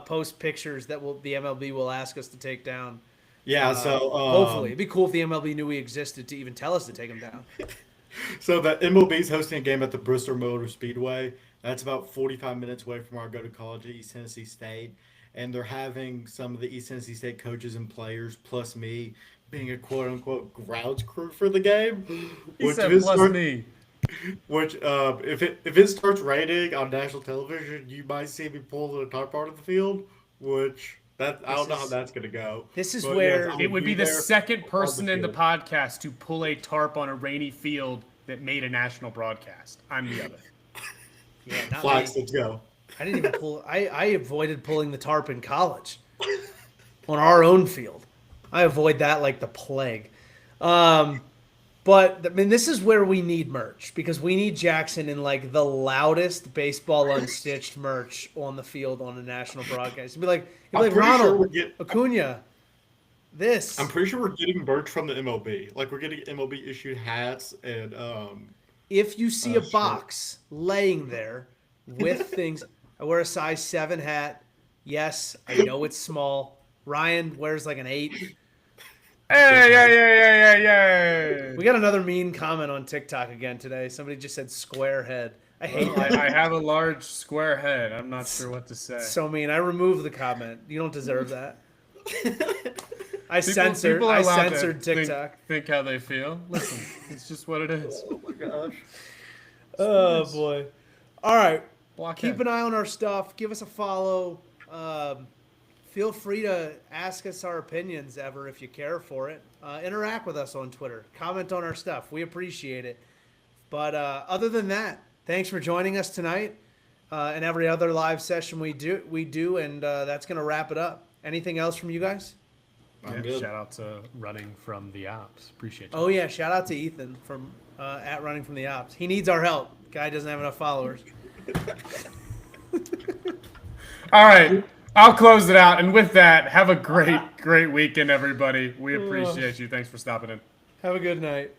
post pictures that the MLB will ask us to take down. Yeah, so hopefully it'd be cool if the MLB knew we existed to even tell us to take him down. So the MLB's hosting a game at the Bristol Motor Speedway. That's about 45 minutes away from where I go to college at East Tennessee State. And they're having some of the East Tennessee State coaches and players, plus me, being a quote-unquote grounds crew for the game. He said plus me. Which, if it starts raining on national television, you might see me pull the top part of the field, which... I don't know how that's going to go. This is where it would be the second person in the podcast to pull a tarp on a rainy field that made a national broadcast. I'm the other. Yeah, not Flags, me. let's go. I didn't even pull. I avoided pulling the tarp in college on our own field. I avoid that like the plague. But I mean, this is where we need merch because we need Jackson in like the loudest baseball unstitched merch on the field on a national broadcast. He'd be like Ronald Acuna. This. I'm pretty sure we're getting merch from the MLB. Like we're getting MLB issued hats and. If you see a box laying there with things, I wear a size 7 hat. Yes, I know it's small. Ryan wears like an 8. Hey. We got another mean comment on TikTok again today. Somebody just said square head. I hate that. I have a large square head. I'm not sure what to say. So mean. I removed the comment. You don't deserve that. I People censored TikTok. Think how they feel. Listen, it's just what it is. Oh my gosh. Oh boy. All right. Blockhead. Keep an eye on our stuff. Give us a follow. Feel free to ask us our opinions ever if you care for it. Interact with us on Twitter. Comment on our stuff. We appreciate it. But other than that, thanks for joining us tonight and every other live session we do, and that's going to wrap it up. Anything else from you guys? Yeah, shout out to Running from the Alps. Appreciate you. Oh, yeah. Shout out to Ethan from at Running from the Alps. He needs our help. Guy doesn't have enough followers. All right. I'll close it out. And with that, have a great weekend, everybody. We appreciate you. Thanks for stopping in. Have a good night.